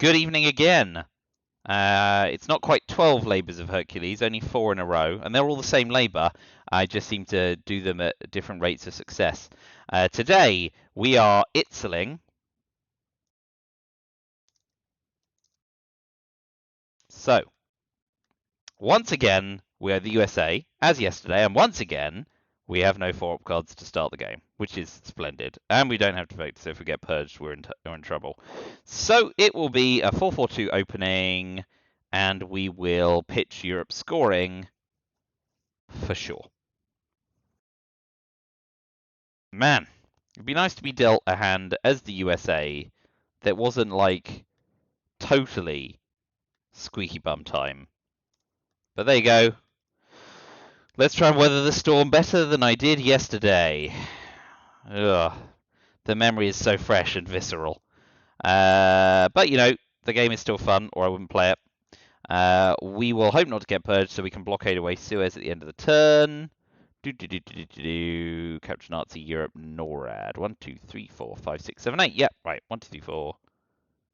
Good evening again. It's not quite 12 labours of Hercules, only 4 in a row, and they're all the same labour. I just seem to do them at different rates of success. Today, we are ITSLing. So, once again, we are the USA, as yesterday, and once again, we have no 4-up cards to start the game, which is splendid. And we don't have to vote, so if we get purged, we're in trouble. So, it will be a 4-4-2 opening, and we will pitch Europe scoring for sure. Man, it'd be nice to be dealt a hand as the USA that wasn't like totally squeaky bum time. But there you go. Let's try and weather the storm better than I did yesterday. Ugh. The memory is so fresh and visceral. But you know, the game is still fun, or I wouldn't play it. We will hope not to get purged so we can blockade away Suez at the end of the turn. Capture Nazi Europe NORAD. 1, 2, 3, 4, 5, 6, 7, 8. Yep, right. 1, 2, 3, 4.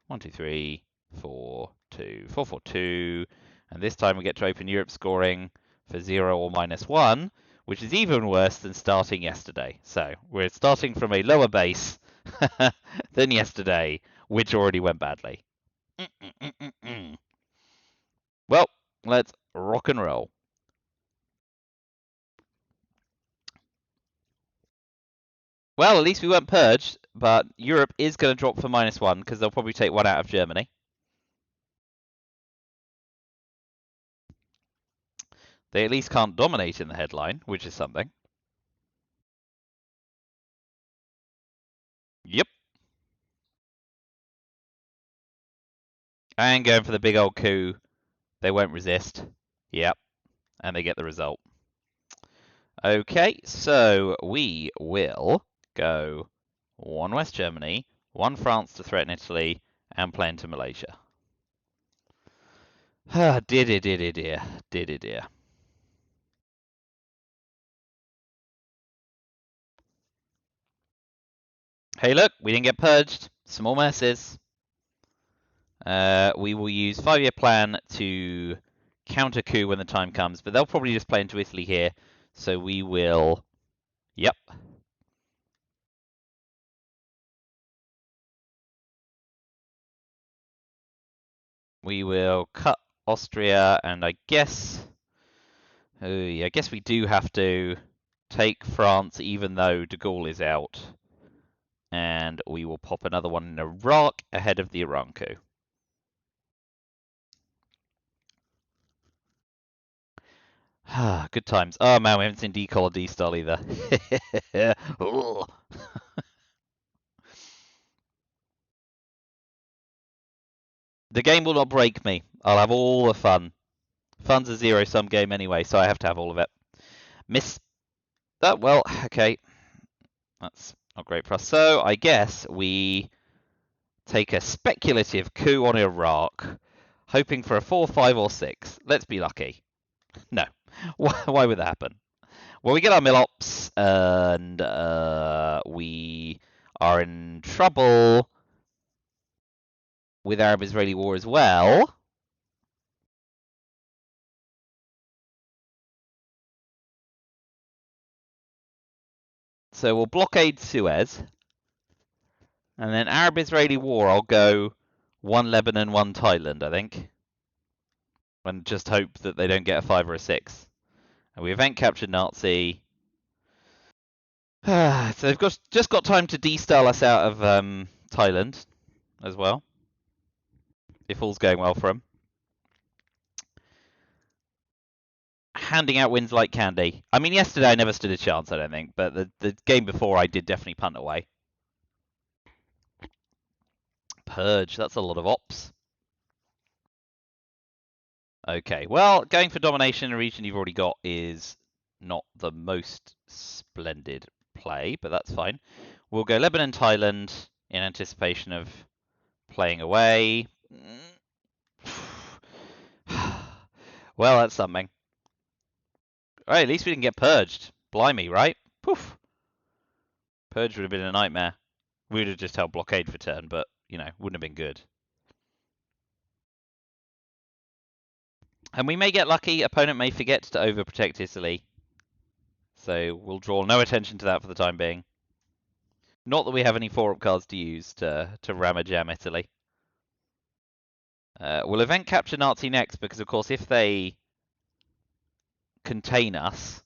1, 2, 3, 4, 2. 4, 4, 2. And this time we get to open Europe scoring for 0 or -1, which is even worse than starting yesterday. So we're starting from a lower base than yesterday, which already went badly. Well, let's rock and roll. Well, at least we weren't purged, but Europe is going to drop for -1 because they'll probably take 1 out of Germany. They at least can't dominate in the headline, which is something. Yep. And going for the big old coup. They won't resist. Yep. And they get the result. Okay, so we will go 1 West Germany, 1 France to threaten Italy, and play into Malaysia. Dear. Hey, look, we didn't get purged. Small messes. We will use 5-year plan to counter coup when the time comes, but they'll probably just play into Italy here. So we will... Yep. We will cut Austria, and I guess we do have to take France, even though de Gaulle is out. And we will pop another one in Iraq ahead of the Iran coup. Good times. Oh man, we haven't seen Decol or D-Style either. The game will not break me. I'll have all the fun. Fun's a zero-sum game anyway, so I have to have all of it. Oh, well, okay. That's not great for us. So I guess we take a speculative coup on Iraq, hoping for a 4, 5, or 6. Let's be lucky. No. Why would that happen? Well, we get our Milops, and we are in trouble with Arab-Israeli war as well. So we'll blockade Suez. And then Arab-Israeli war, I'll go 1 Lebanon, 1 Thailand, I think. And just hope that they don't get a 5 or a 6. And we event captured Nazi. So they've just got time to de-style us out of Thailand as well. If all's going well for them. Handing out wins like candy. I mean, yesterday I never stood a chance, I don't think. But the game before I did definitely punt away. Purge, that's a lot of ops. Okay, well, going for domination in a region you've already got is not the most splendid play, but that's fine. We'll go Lebanon, Thailand in anticipation of playing away. Well, that's something. Alright, at least we didn't get purged. Blimey, right? Poof. Purge would have been a nightmare. We would have just held blockade for turn, but, you know, wouldn't have been good. And we may get lucky. Opponent may forget to overprotect Italy. So we'll draw no attention to that for the time being. Not that we have any 4-up cards to use to ramajam Italy. We'll event capture Nazi next because, of course, if they contain us...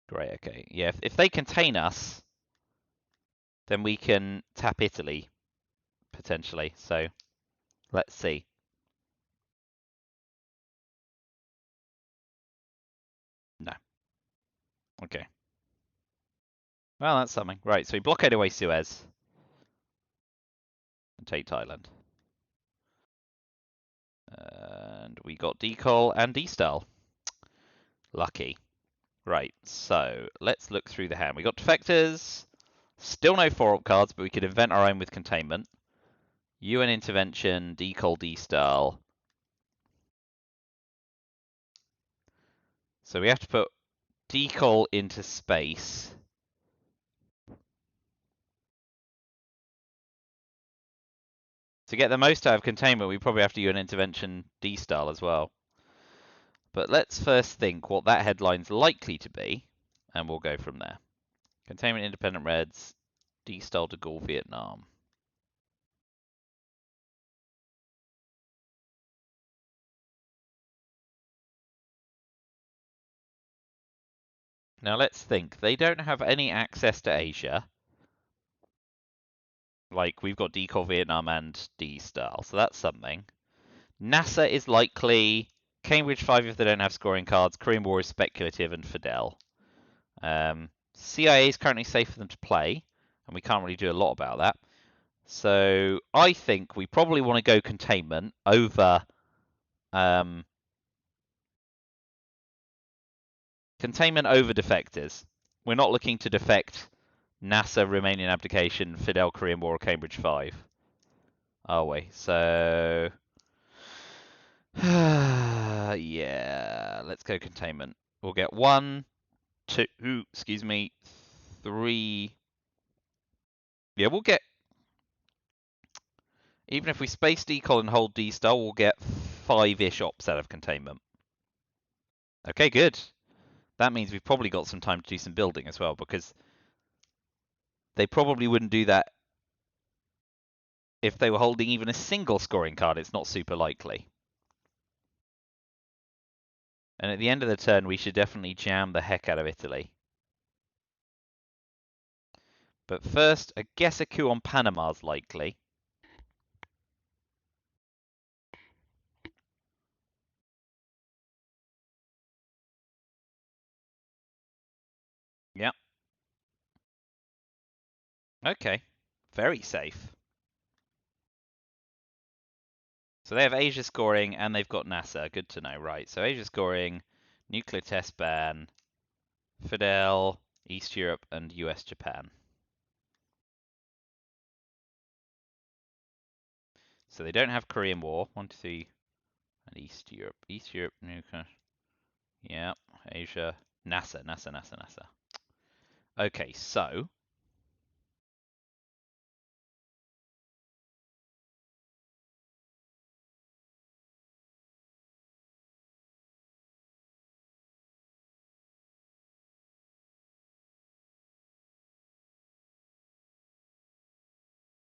Great, okay. Yeah, if they contain us, then we can tap Italy, potentially. So, let's see. No. Okay. Well, that's something. Right, so we blockade away Suez. And take Thailand. And we got Decol and D-Style. Lucky. Right, so let's look through the hand. We got Defectors. Still no 4-up cards, but we could invent our own with Containment. UN Intervention, Decol, D-Style. So we have to put Decol into space. To get the most out of Containment, we probably have to UN Intervention, D-Style as well. But let's first think what that headline's likely to be, and we'll go from there. Containment Independent Reds, D-Style de Gaulle, Vietnam. Now let's think. They don't have any access to Asia. Like, we've got Decol Vietnam and D-Style, so that's something. NASA is likely. Cambridge 5 if they don't have scoring cards. Korean War is speculative and Fidel. CIA is currently safe for them to play, and we can't really do a lot about that. So I think we probably want to go containment over defectors. We're not looking to defect NASA, Romanian abdication, Fidel, Korean War, or Cambridge 5. Are we? So yeah, let's go containment. We'll get 1, 2, excuse me, 3. Yeah, we'll get, even if we space decol and hold D-Star, we'll get 5-ish ops out of containment. Okay, good. That means we've probably got some time to do some building as well, because they probably wouldn't do that if they were holding even a single scoring card. It's not super likely. And at the end of the turn, we should definitely jam the heck out of Italy. But first, I guess a coup on Panama's likely. Yep. Okay. Very safe. So they have Asia scoring and they've got NASA. Good to know. Right. So Asia scoring, nuclear test ban, Fidel, East Europe, and US Japan. So they don't have Korean War. 1, 2, 3, and East Europe. East Europe, nuclear. Yeah. Asia, NASA. Okay, so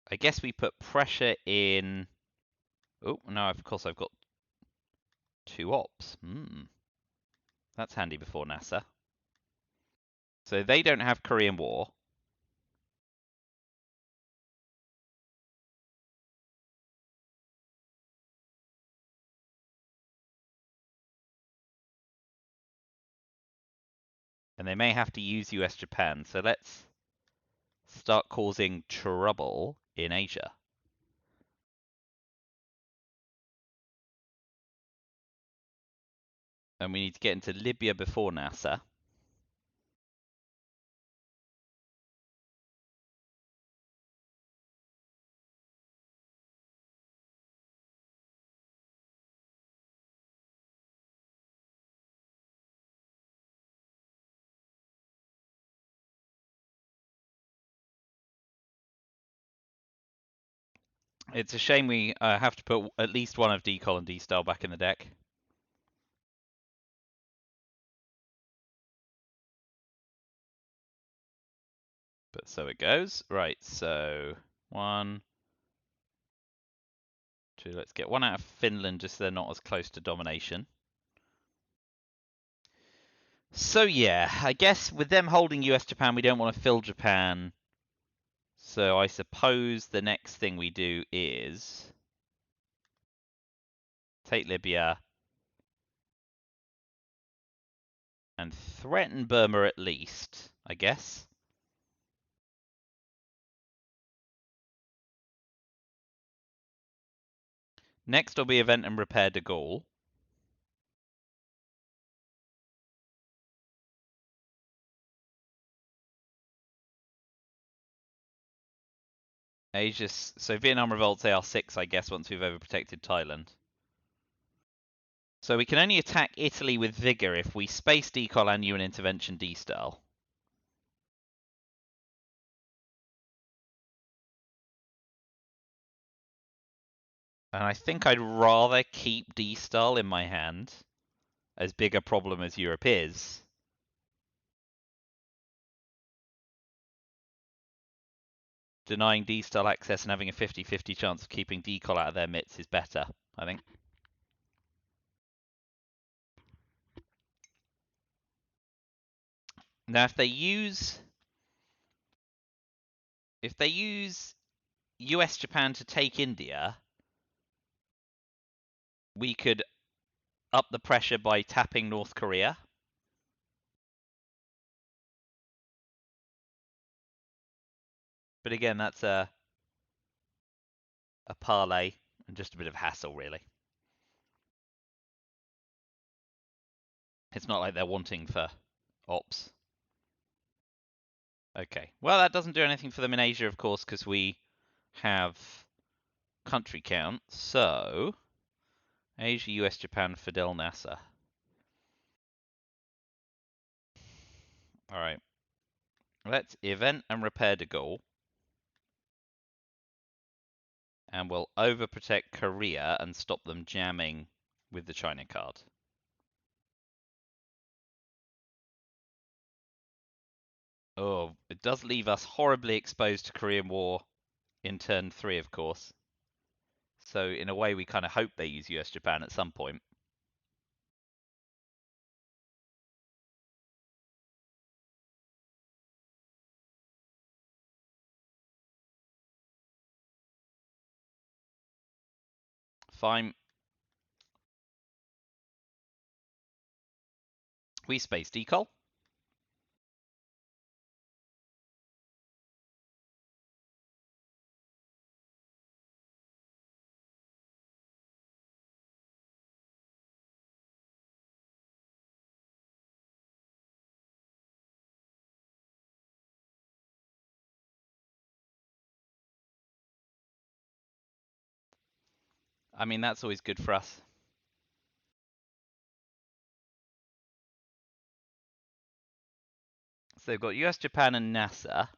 I guess we put pressure in. Oh, no, of course I've got 2 ops. That's handy before NASA. So they don't have Korean War. And they may have to use US Japan. So let's start causing trouble in Asia. And we need to get into Libya before NASA. It's a shame we have to put at least one of Decol and D-Style back in the deck. But so it goes. Right, so 1, 2, let's get one out of Finland just so they're not as close to domination. So yeah, I guess with them holding US Japan, we don't want to fill Japan. So I suppose the next thing we do is take Libya and threaten Burma at least, I guess. Next will be event and repair de Gaulle. Asia, so Vietnam revolts AR6, I guess, once we've overprotected Thailand. So we can only attack Italy with vigor if we space decol and UN intervention D-style. And I think I'd rather keep D-style in my hand, as big a problem as Europe is. Denying D-style access and having a 50-50 chance of keeping decol out of their midst is better, I think. Now, if they use US Japan to take India, we could up the pressure by tapping North Korea. But again, that's a parlay and just a bit of hassle, really. It's not like they're wanting for ops. Okay. Well, that doesn't do anything for them in Asia, of course, because we have country count. So, Asia, US, Japan, Fidel, NASA. All right. Let's event and repair de Gaulle. And we'll overprotect Korea and stop them jamming with the China card. Oh, it does leave us horribly exposed to Korean War in turn 3, of course. So in a way, we kind of hope they use US Japan at some point. Fine. We space decol. I mean, that's always good for us. So they've got US, Japan, and NASA.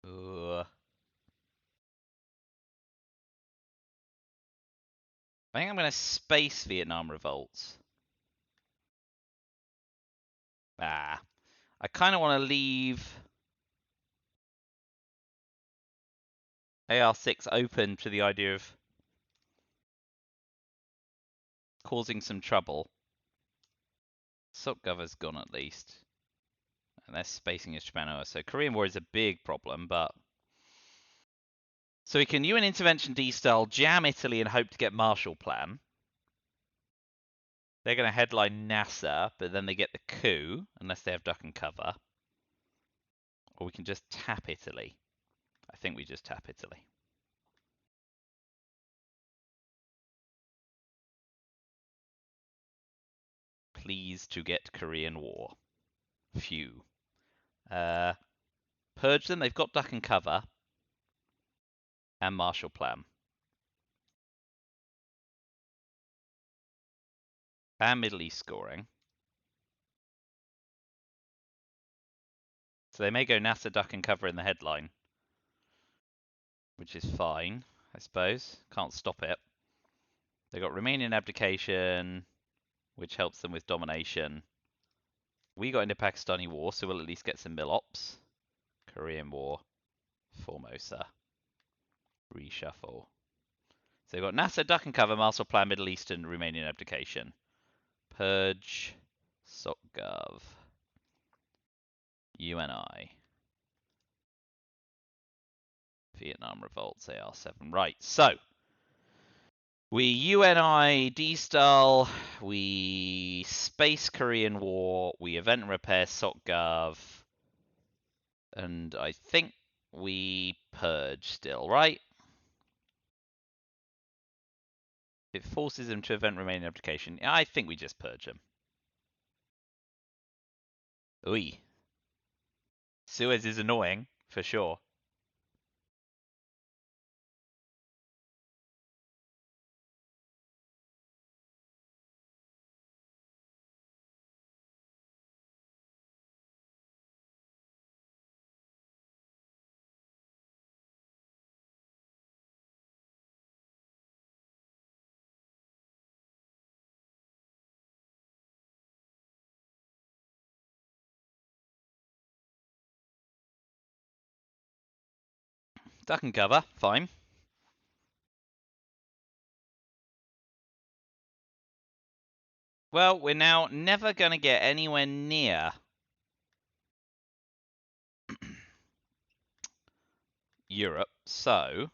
Ugh. I think I'm going to space Vietnam revolts. Ah. I kind of want to leave AR6 open to the idea of causing some trouble. Sukgover's gone at least. And they're spacing as Japan. So Korean War is a big problem, but... So we can UN intervention D-style, jam Italy and hope to get Marshall Plan. They're going to headline NASA, but then they get the coup, unless they have duck and cover. Or we can just tap Italy. I think we just tap Italy. Please to get Korean War. Phew. Purge them, they've got duck and cover. And Marshall Plan. Plan Middle East scoring. So they may go NASA duck and cover in the headline, which is fine, I suppose. Can't stop it. They got Romanian abdication, which helps them with domination. We got into Pakistani war, so we'll at least get some mil-ops. Korean war, Formosa, reshuffle. So they've got NASA duck and cover, Master Plan Middle Eastern, Romanian abdication. Purge, SocGov, UNI. Vietnam revolts, AR7. Right, so we UNI D-Style, we Space Korean War, we Event and Repair SocGov, and I think we Purge still, right? It forces them to event Romanian abdication. I think we just Purge them. Oi. Suez is annoying, for sure. Duck and cover, fine. Well, we're now never going to get anywhere near Europe, so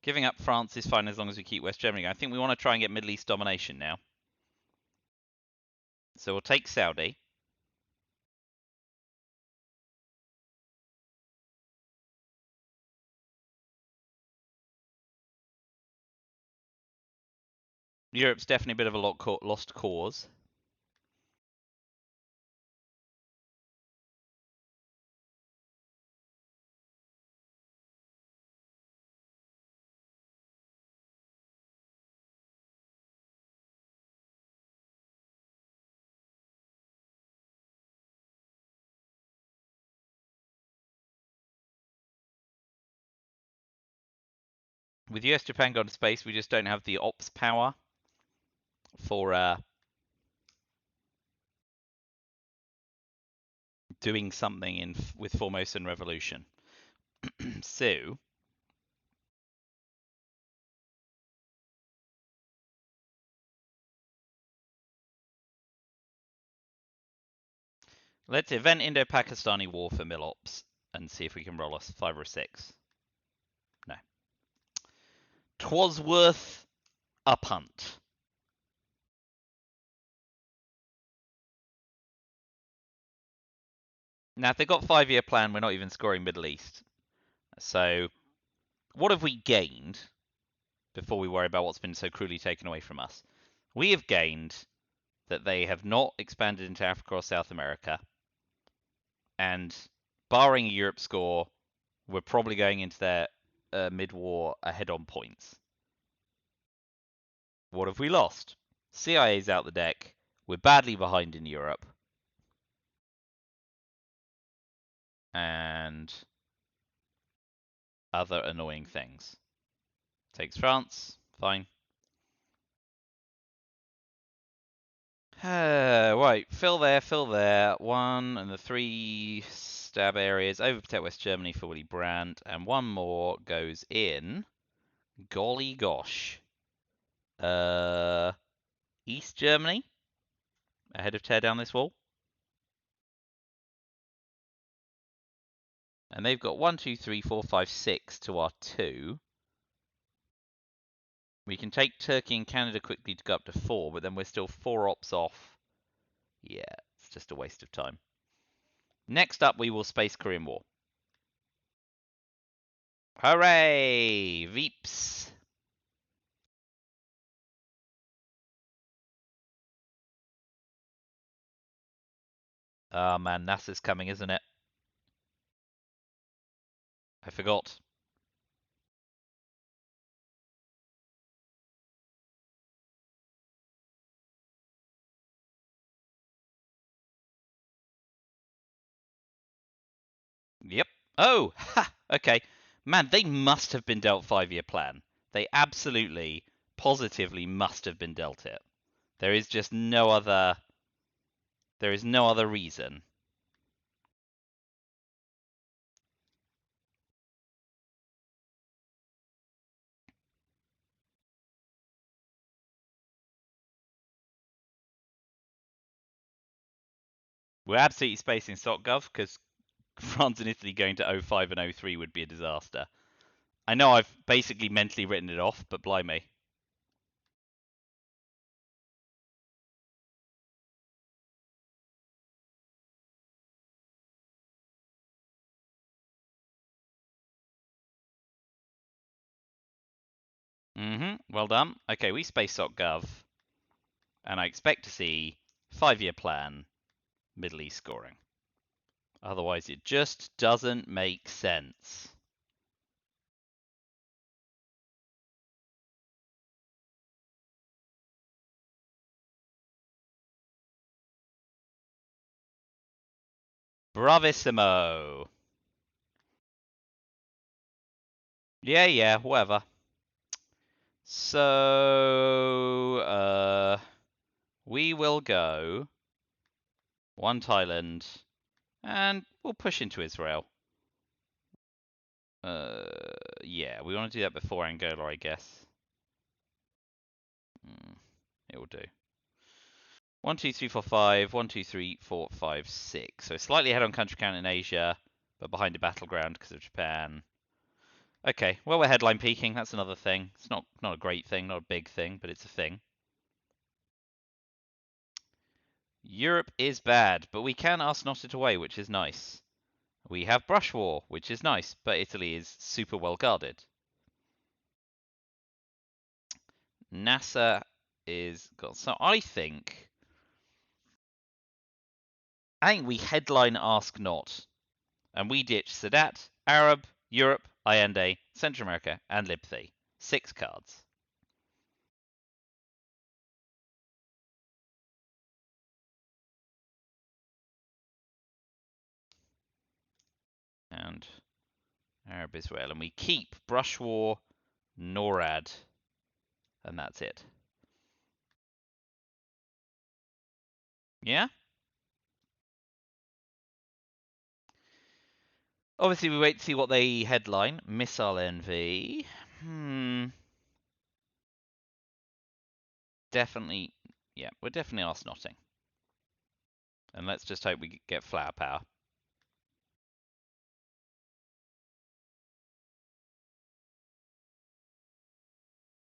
giving up France is fine as long as we keep West Germany. I think we want to try and get Middle East domination now. So we'll take Saudi. Europe's definitely a bit of a lost cause. With US Japan gone to space, we just don't have the ops power for doing something with Formosan Revolution. So let's event Indo-Pakistani war for mil-ops and see if we can roll us 5 or 6. No. 'Twas worth a punt. Now, if they've got 5-year plan, we're not even scoring Middle East. So, what have we gained before we worry about what's been so cruelly taken away from us? We have gained that they have not expanded into Africa or South America. And barring a Europe score, we're probably going into their mid-war ahead on points. What have we lost? CIA's out the deck. We're badly behind in Europe. And other annoying things. Takes France. Fine. Right, fill there. 1 and the 3 stab areas. Overprotect West Germany for Willy Brandt. And 1 more goes in. Golly gosh. East Germany. Ahead of tear down this wall. And they've got 1, 2, 3, 4, 5, 6 to our 2. We can take Turkey and Canada quickly to go up to 4, but then we're still 4 ops off. Yeah, it's just a waste of time. Next up, we will Space Korean War. Hooray! Veeps! Ah, man, NASA's coming, isn't it? I forgot. Oh, ha! Okay. Man, they must have been dealt 5-year plan. They absolutely, positively must have been dealt it. There is just no other. There is no other reason. We're absolutely spacing SocGov because France and Italy going to 05 and 03 would be a disaster. I know I've basically mentally written it off, but blimey. Well done. Okay, we space SocGov, and I expect to see 5-year plan, Middle East scoring. Otherwise, it just doesn't make sense. Bravissimo. Yeah, whatever. So, we will go one Thailand, and we'll push into Israel. Yeah, we want to do that before Angola, I guess. It will do. 1, 2, 3, 4, 5. 1, 2, 3, 4, 5, 6. So slightly ahead on country count in Asia, but behind a battleground because of Japan. Okay, well we're headline peaking. That's another thing. It's not a great thing, not a big thing, but it's a thing. Europe is bad, but we can ask not it away, which is nice. We have brush war, which is nice, but Italy is super well guarded. NASA is got. So I think we headline ask not, and we ditch Sadat, Arab, Europe, Allende, Central America, and Libthy. 6 cards. And Arab Israel, and we keep brush war, NORAD, and that's it. Yeah? Obviously, we wait to see what they headline. Missile envy. Definitely. Yeah, we're definitely arse notting. And let's just hope we get flower power.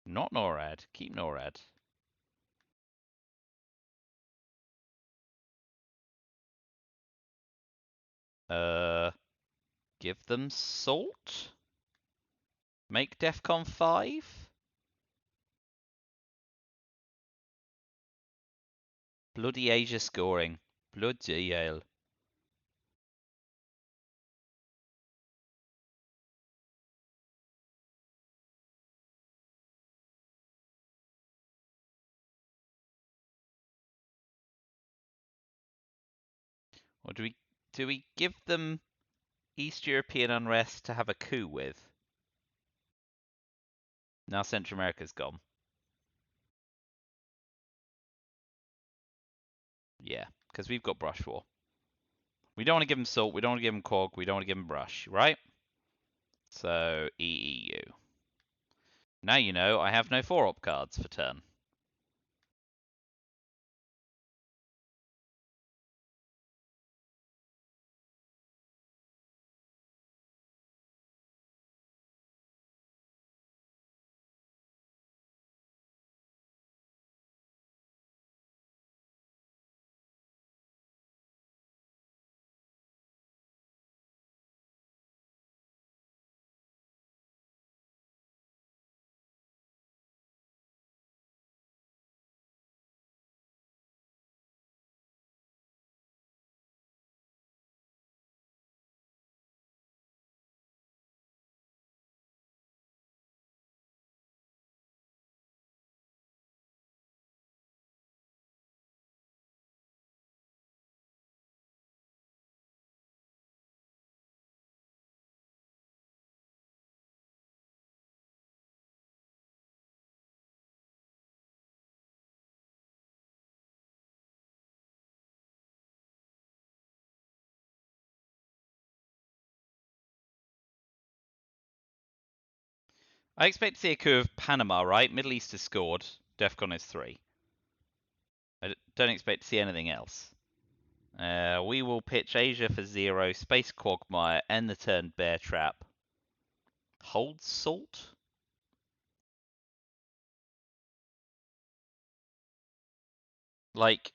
Not NORAD. Keep NORAD. Give them salt? Make DEFCON 5? Bloody Asia scoring. Bloody hell. Or do we give them East European unrest to have a coup with? Now Central America's gone. Yeah, because we've got brush war. We don't want to give them salt, we don't want to give them cog, we don't want to give them brush, right? So, EEU. Now you know I have no 4-op cards for turn. I expect to see a coup of Panama, right? Middle East has scored. DEFCON is 3. I don't expect to see anything else. We will pitch Asia for 0, Space Quagmire, end the turn Bear Trap. Hold Salt? Like,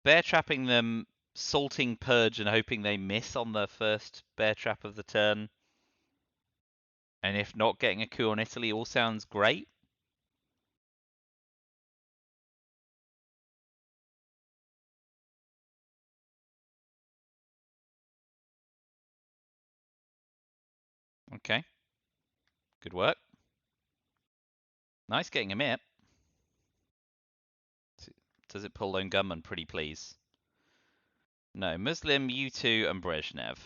Bear Trapping them, salting Purge and hoping they miss on the first Bear Trap of the turn. And if not, getting a coup on Italy all sounds great. Okay. Good work. Nice getting him hit. Does it pull Lone Gunman? Pretty please. No, Muslim, U2, and Brezhnev.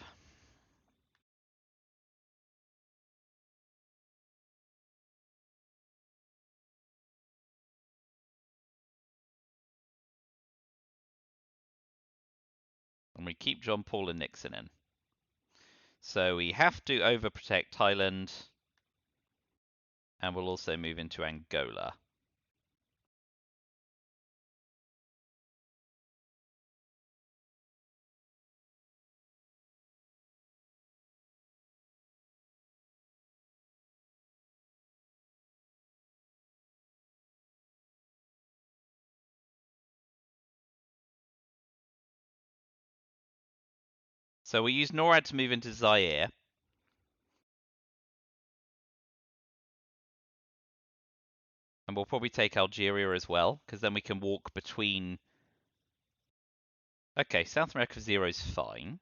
And we keep John Paul and Nixon in. So we have to overprotect Thailand. And we'll also move into Angola. So we use NORAD to move into Zaire. And we'll probably take Algeria as well, because then we can walk between... Okay, South America 0 is fine.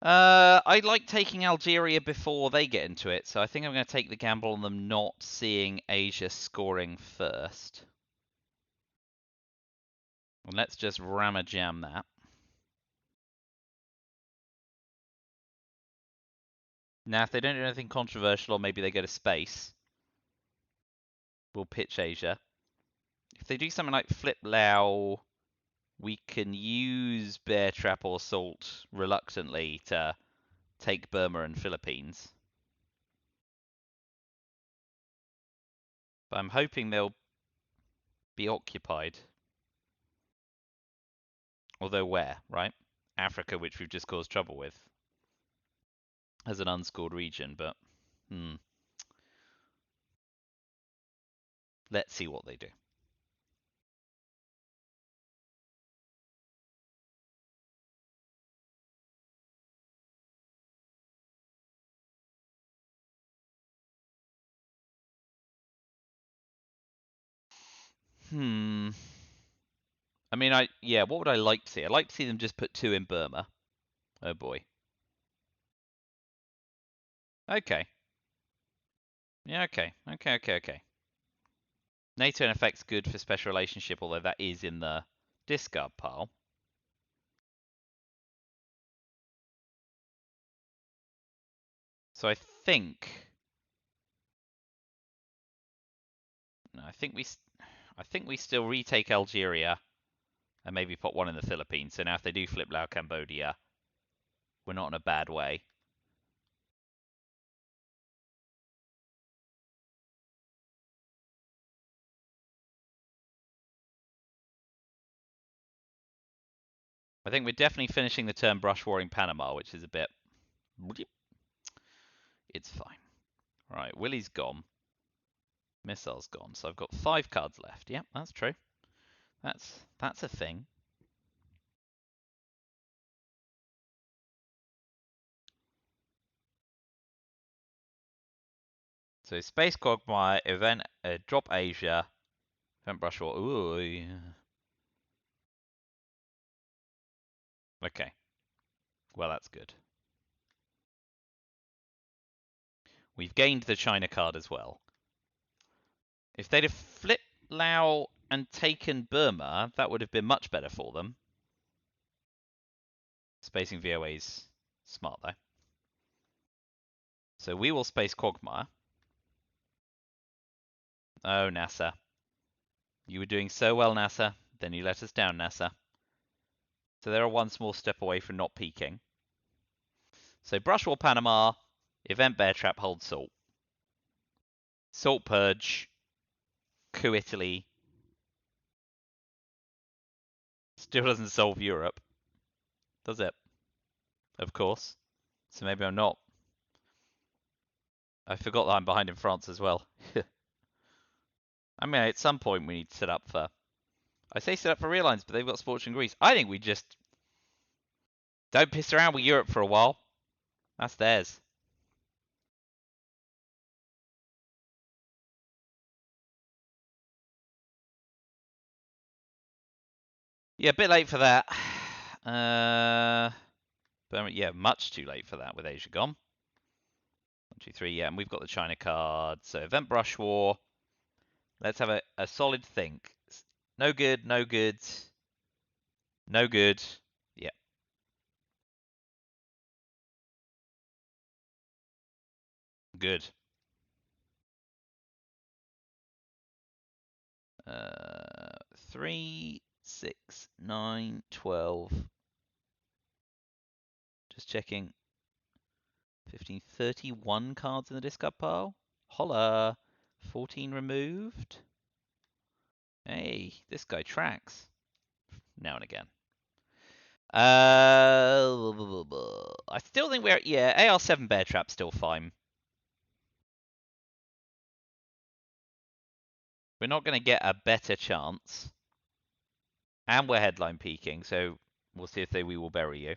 I like taking Algeria before they get into it, so I think I'm going to take the gamble on them not seeing Asia scoring first. And let's just ram-a-jam that. Now, if they don't do anything controversial, or maybe they go to space, we'll pitch Asia. If they do something like Flip Lao, we can use Bear Trap or Salt reluctantly to take Burma and Philippines. But I'm hoping they'll be occupied. Although where, right? Africa, which we've just caused trouble with, as an unscored region, but let's see what they do. I mean, what would I like to see? I'd like to see them just put 2 in Burma. Oh boy. Okay. Yeah, okay. Okay. NATO in effect's good for special relationship, although that is in the discard pile. So I think... No, I think we still retake Algeria and maybe put 1 in the Philippines. So now if they do flip Lao Cambodia, we're not in a bad way. I think we're definitely finishing the turn brush warring Panama, which is a bit... It's fine. Right, Willie's gone. Missile's gone. So I've got 5 cards left. Yep, that's true. That's a thing. So Space Quagmire, event, drop Asia, event brush war. Ooh. Yeah. Okay. Well, that's good. We've gained the China card as well. If they'd have flipped Lao and taken Burma, that would have been much better for them. Spacing VOA's smart, though. So we will space Quagmire. Oh, NASA. You were doing so well, NASA. Then you let us down, NASA. So they're 1 small step away from not peaking. So Brush War Panama, Event Bear Trap, Hold Salt. Salt Purge, Coup Italy. Still doesn't solve Europe, does it? Of course. So maybe I'm not. I forgot that I'm behind in France as well. I mean, at some point we need to set up for... I say set up for real lines, but they've got Sports in Greece. I think we just don't piss around with Europe for a while. That's theirs. Yeah, a bit late for that. But yeah, much too late for that with Asia gone. 1, 2, 3, yeah, and we've got the China card. So Event Brush War. Let's have a solid think. No good, no good. No good. Yeah. Good. 3, 6, 9, 12. Just checking. 15, 31 cards in the discard pile. Holla. 14 removed. Hey, this guy tracks. Now and again. I still think we're... Yeah, AR7 Bear Trap's still fine. We're not going to get a better chance. And we're headline peaking, so we'll see if we will bury you.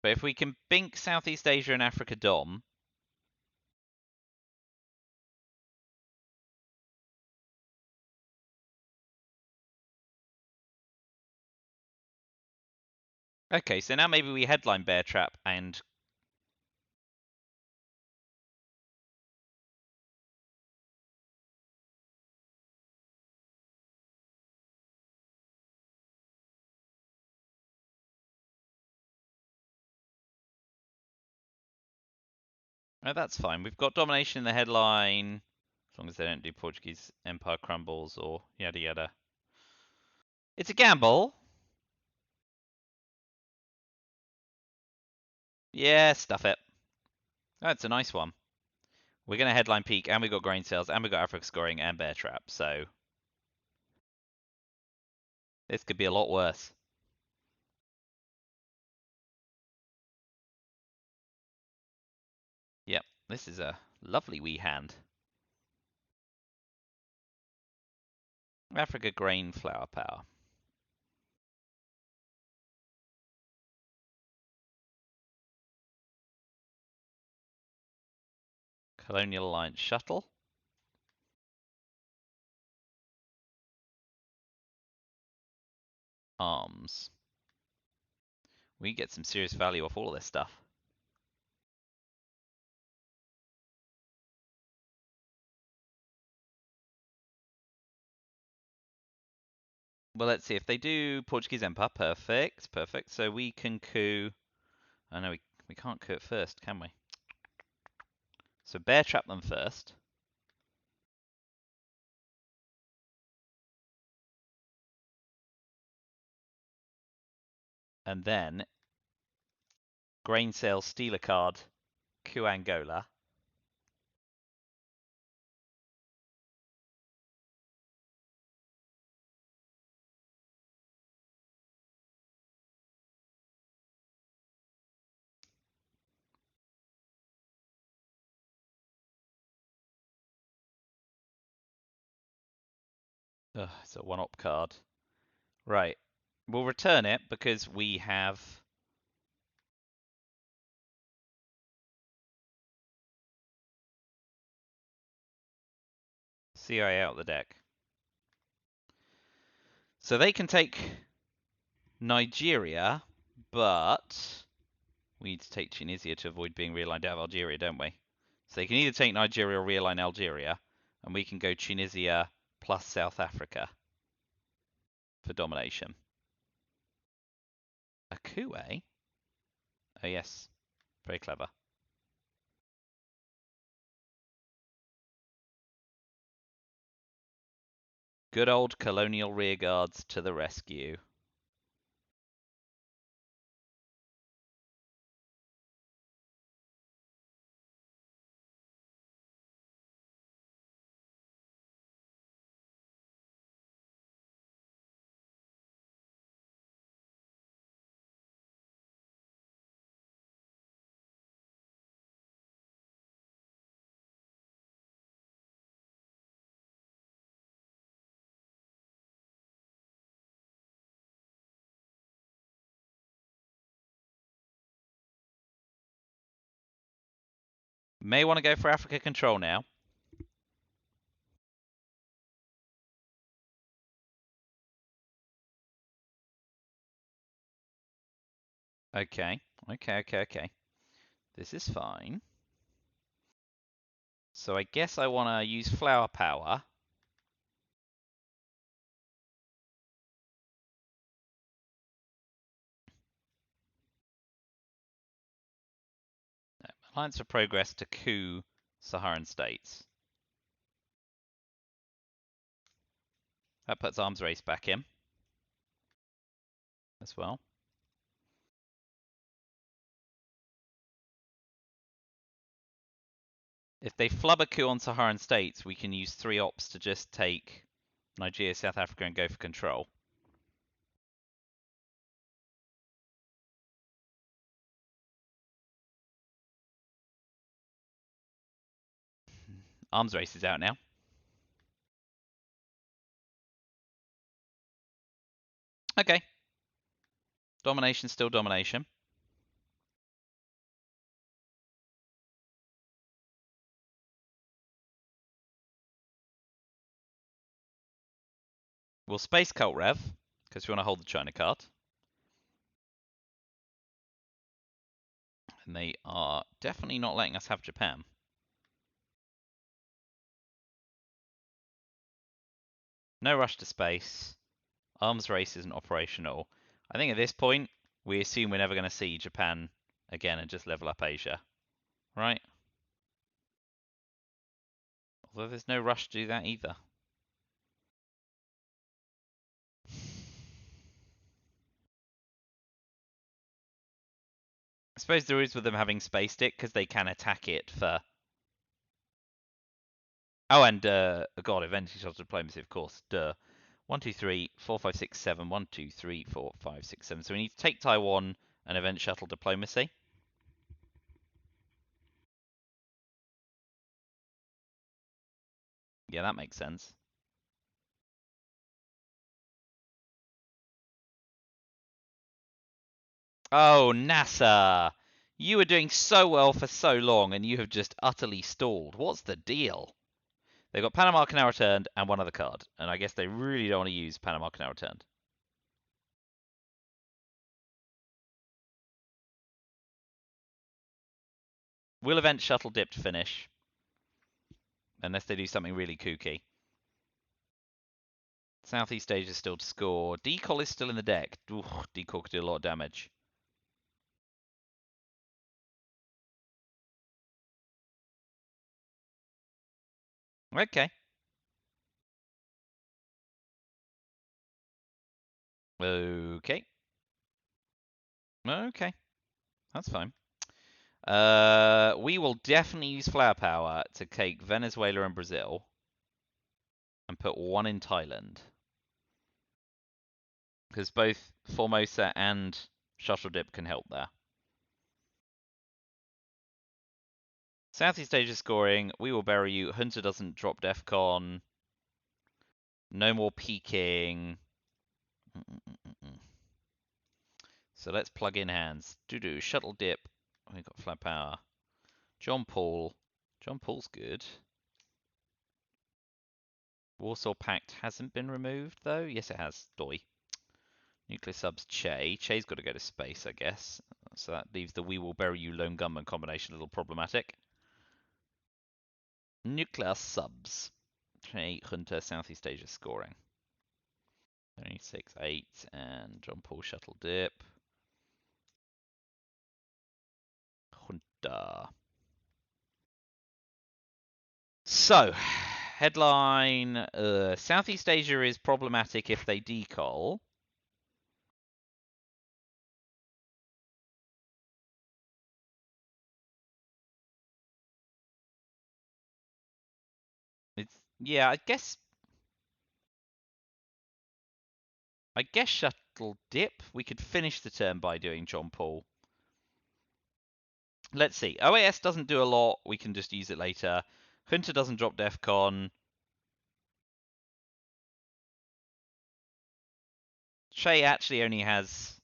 But if we can bink Southeast Asia and Africa Dom... Okay, so now maybe we headline Bear Trap and... Oh, that's fine. We've got domination in the headline, as long as they don't do Portuguese Empire crumbles or yada yada. It's a gamble. Yeah, stuff it. That's a nice one. We're going to headline peak, and we've got grain sales, and we've got Africa scoring, and Bear Trap, so... This could be a lot worse. Yep, this is a lovely wee hand. Africa grain flower power. Colonial Alliance shuttle. Arms. We get some serious value off all of this stuff. Well, let's see. If they do Portuguese Empire, perfect, perfect. So we can coup... Oh no, we can't coup it first, can we? So Bear Trap them first. And then grain sales, steal a card, coup Angola. Ugh, it's a one-op card. Right. We'll return it because we have... CIA out the deck. So they can take Nigeria, but we need to take Tunisia to avoid being realigned out of Algeria, don't we? So they can either take Nigeria or realign Algeria, and we can go Tunisia plus South Africa. for domination. A coup, eh? Oh, yes. Very clever. Good old colonial rearguards to the rescue. May want to go for Africa control now. Okay. Okay. This is fine. So I guess I want to use flower power. No, Alliance for Progress to coup Saharan states. That puts arms race back in as well. If they flub a coup on Saharan states, we can use 3 ops to just take Nigeria, South Africa, and go for control. Arms race is out now. Okay. Domination, still domination. We'll space Cult Rev, because we want to hold the China card. And they are definitely not letting us have Japan. No rush to space. Arms race isn't operational. I think at this point, we assume we're never going to see Japan again and just level up Asia. Right? Although there's no rush to do that either. I suppose there is with them having spaced it because they can attack it for. Oh, and God, eventually shot diplomacy, of course. Duh. 1, 2, 3, 4, 5, 6, 7. 1, 2, 3, 4, 5, 6, 7. So we need to take Taiwan and event shuttle diplomacy. Yeah, that makes sense. Oh, NASA! You were doing so well for so long, and you have just utterly stalled. What's the deal? They've got Panama Canal returned and one other card, and I guess they really don't want to use Panama Canal returned. Will event shuttle dip to finish, unless they do something really kooky. Southeast Asia still to score. Decol is still in the deck. Ooh, Decol could do a lot of damage. Okay. Okay. Okay. That's fine. We will definitely use flower power to take Venezuela and Brazil and put one in Thailand. Because both Formosa and Shuttle Dip can help there. Southeast Asia scoring. We will bury you. Hunter doesn't drop DEFCON. No more peeking. So let's plug in hands. Do Shuttle Dip. We've got flat power. John Paul. John Paul's good. Warsaw Pact hasn't been removed, though. Yes, it has. Doi. Nuclear subs Che. Che's got to go to space, I guess. So that leaves the We Will Bury You Lone Gunman combination a little problematic. Nuclear subs. Che, Hunter, Southeast Asia scoring. 26, 8, and John Paul shuttle dip. Junta. So, headline, Southeast Asia is problematic if they decoll. Yeah, I guess shuttle dip. We could finish the turn by doing John Paul. Let's see. OAS doesn't do a lot. We can just use it later. Hunter doesn't drop DEFCON. Che actually only has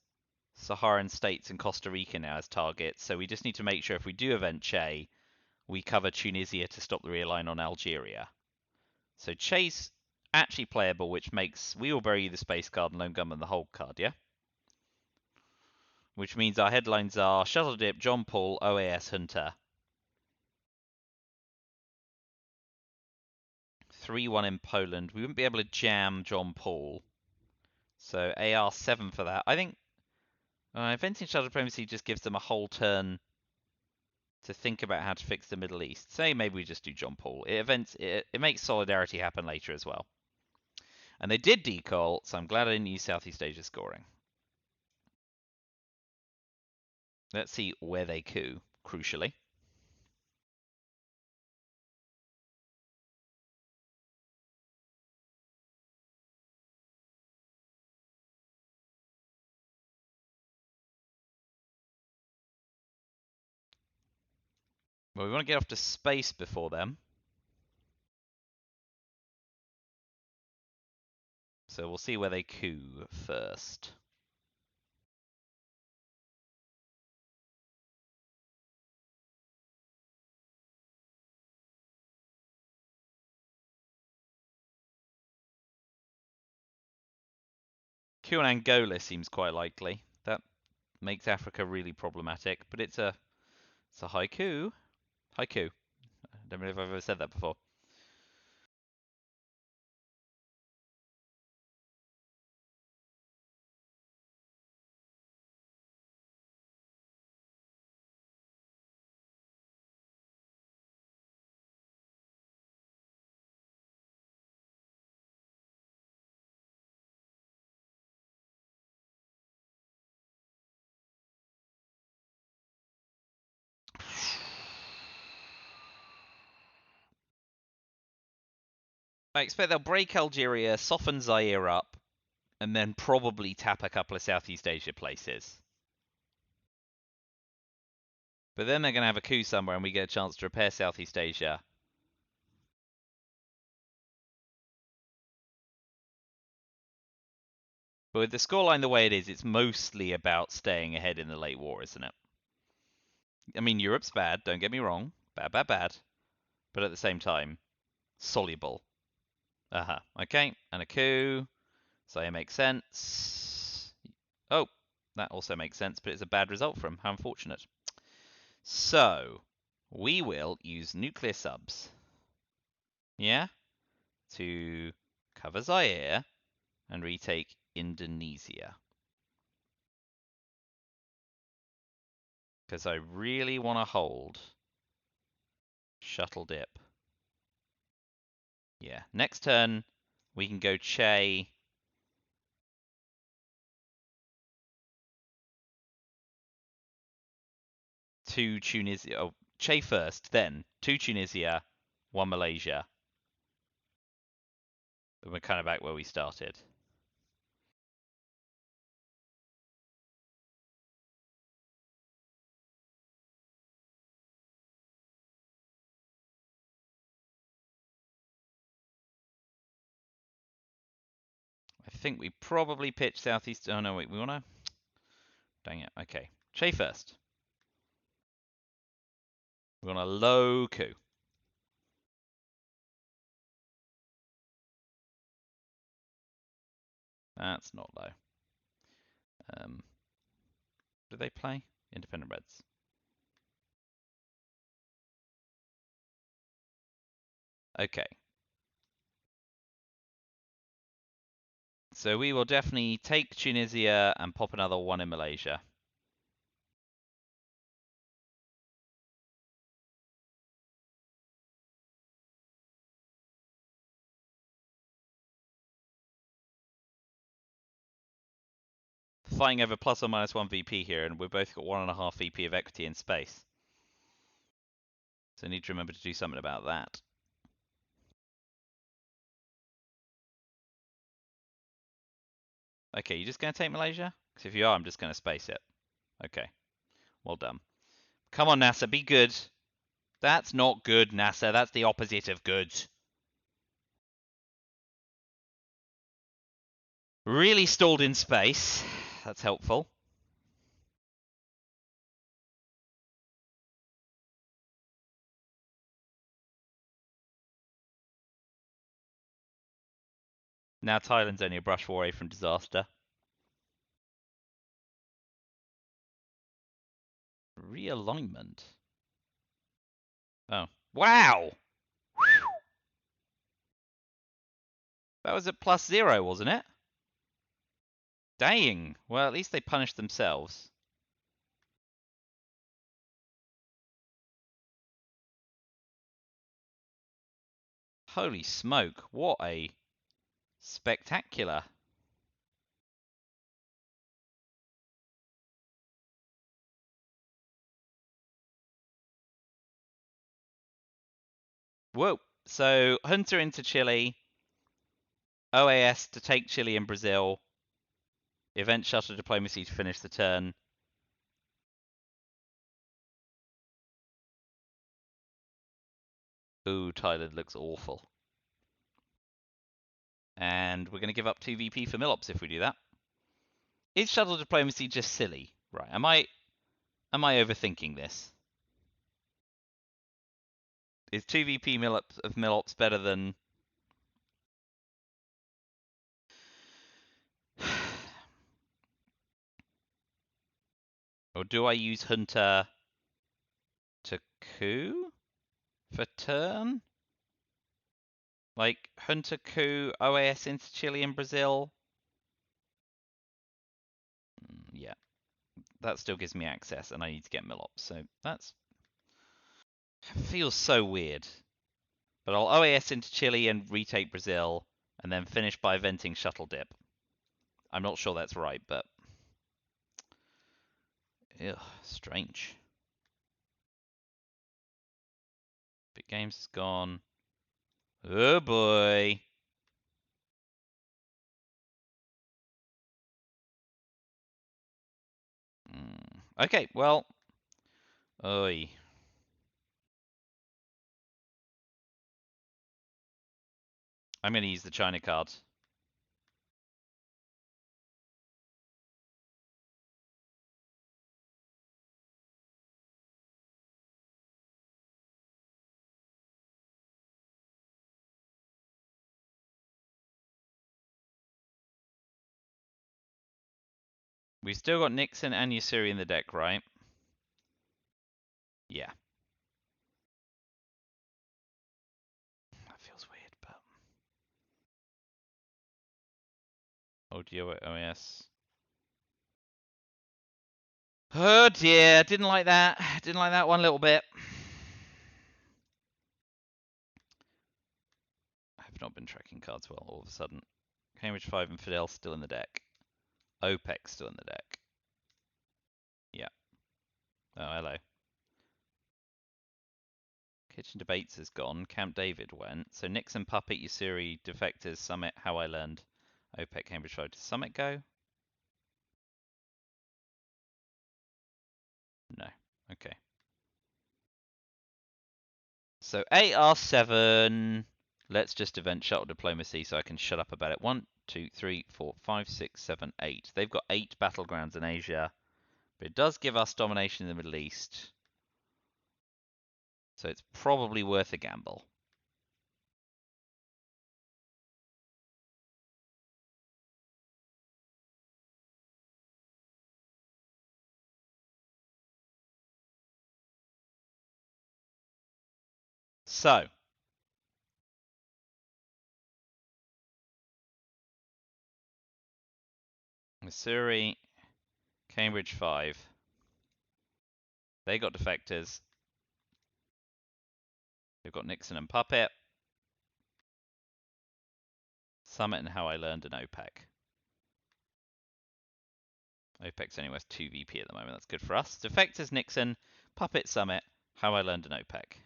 Saharan states and Costa Rica now as targets, so we just need to make sure if we do event Che, we cover Tunisia to stop the realign on Algeria. So Che's actually playable, which makes we will bury you the space card and Lone Gunman the whole card, yeah? Which means our headlines are Shuttle Dip, John Paul, OAS, Hunter. 3-1 in Poland. We wouldn't be able to jam John Paul. So AR7 for that. I think Inventing Shuttle Diplomacy just gives them a whole turn to think about how to fix the Middle East. Say maybe we just do John Paul. It makes solidarity happen later as well. And they did decoll, so I'm glad I didn't use Southeast Asia scoring. Let's see where they coup, crucially. Well, we want to get off to space before them. So we'll see where they coup first. Coup in Angola seems quite likely. That makes Africa really problematic, but it's a haiku. Haiku. I don't know if I've ever said that before. I expect they'll break Algeria, soften Zaire up, and then probably tap a couple of Southeast Asia places. But then they're going to have a coup somewhere and we get a chance to repair Southeast Asia. But with the scoreline the way it is, it's mostly about staying ahead in the late war, isn't it? I mean, Europe's bad, don't get me wrong. Bad, bad, bad. But at the same time, soluble. Okay, and a coup. So it makes sense. Oh, that also makes sense, but it's a bad result for him. How unfortunate. So, we will use nuclear subs. Yeah? To cover Zaire and retake Indonesia. Because I really want to hold shuttle dip. Yeah. Next turn, we can go Che. To Tunisia. Oh, Che first, then 2 Tunisia, 1 Malaysia. And we're kind of back where we started. I think we probably pitch Southeast. Oh, no, wait. We want to. Dang it. Okay. Che first. We want a low coup. That's not low. Do they play? Independent Reds. Okay. So we will definitely take Tunisia and pop another one in Malaysia. Fighting over plus or minus 1 VP here, and we've both got 1.5 VP of equity in space. So I need to remember to do something about that. Okay, you just going to take Malaysia? Because if you are, I'm just going to space it. Okay, well done. Come on, NASA, be good. That's not good, NASA. That's the opposite of good. Really stalled in space. That's helpful. Now Thailand's only a brush away from disaster. Realignment. Oh. Wow! That was at +0, wasn't it? Dang. Well, at least they punished themselves. Holy smoke. What a spectacular. Whoa. So, Hunter into Chile. OAS to take Chile and Brazil. Event shuttle diplomacy to finish the turn. Ooh, Thailand looks awful. And we're going to give up 2 VP for Millops if we do that. Is shuttle diplomacy just silly? Right, am I overthinking this? Is 2 VP of Millops better than... Or do I use Hunter to coup for turn? Like, Hunter coup, OAS into Chile and Brazil? Yeah, that still gives me access, and I need to get Millops, so that's... feels so weird. But I'll OAS into Chile and retake Brazil, and then finish by venting shuttle dip. I'm not sure that's right, but... Ugh, strange. Big Games is gone. Oh boy. Okay, well. Oi. I'm going to use the China card. We've still got Nixon and Yasuri in the deck, right? Yeah. That feels weird, but... Audio OS. Oh dear, didn't like that. Didn't like that one little bit. I have not been tracking cards well all of a sudden. Cambridge 5 and Fidel still in the deck. OPEC still in the deck. Yeah. Oh, hello. Kitchen Debates is gone. Camp David went. So Nixon, Puppet, Yasuri, Defectors, Summit, How I Learned. OPEC, Cambridge 5. Does Summit go? No. Okay. So AR7. Let's just event shuttle diplomacy so I can shut up about it. 1, 2, 3, 4, 5, 6, 7, 8. They've got 8 battlegrounds in Asia. But it does give us domination in the Middle East. So it's probably worth a gamble. So, Missouri, Cambridge 5. They got defectors. They've got Nixon and Puppet. Summit and How I Learned and OPEC. OPEC's only worth 2 VP at the moment. That's good for us. Defectors, Nixon, Puppet, Summit, How I Learned and OPEC.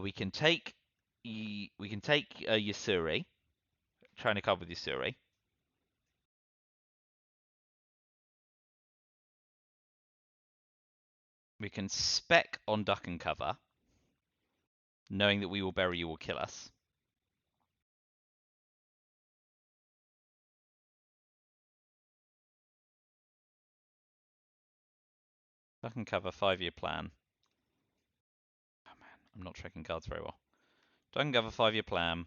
We can take Yasuri. China card with Yasuri. We can spec on Duck and Cover, knowing that We Will Bury You will kill us. Duck and Cover, 5-year plan. Oh man, I'm not tracking cards very well. Duck and Cover, 5-year plan.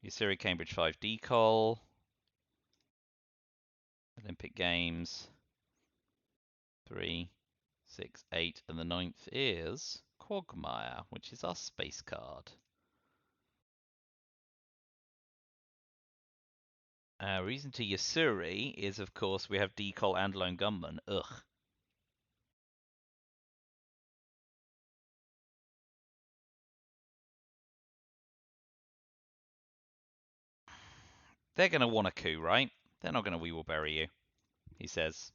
Yasuri, Cambridge 5 decol. Olympic Games. 3, 6, 8, and the 9th is Quagmire, which is our space card. Reason to Yasuri is, of course, we have Decol and Lone Gunman. Ugh. They're going to want a coup, right? They're not going to We Will Bury You, he says.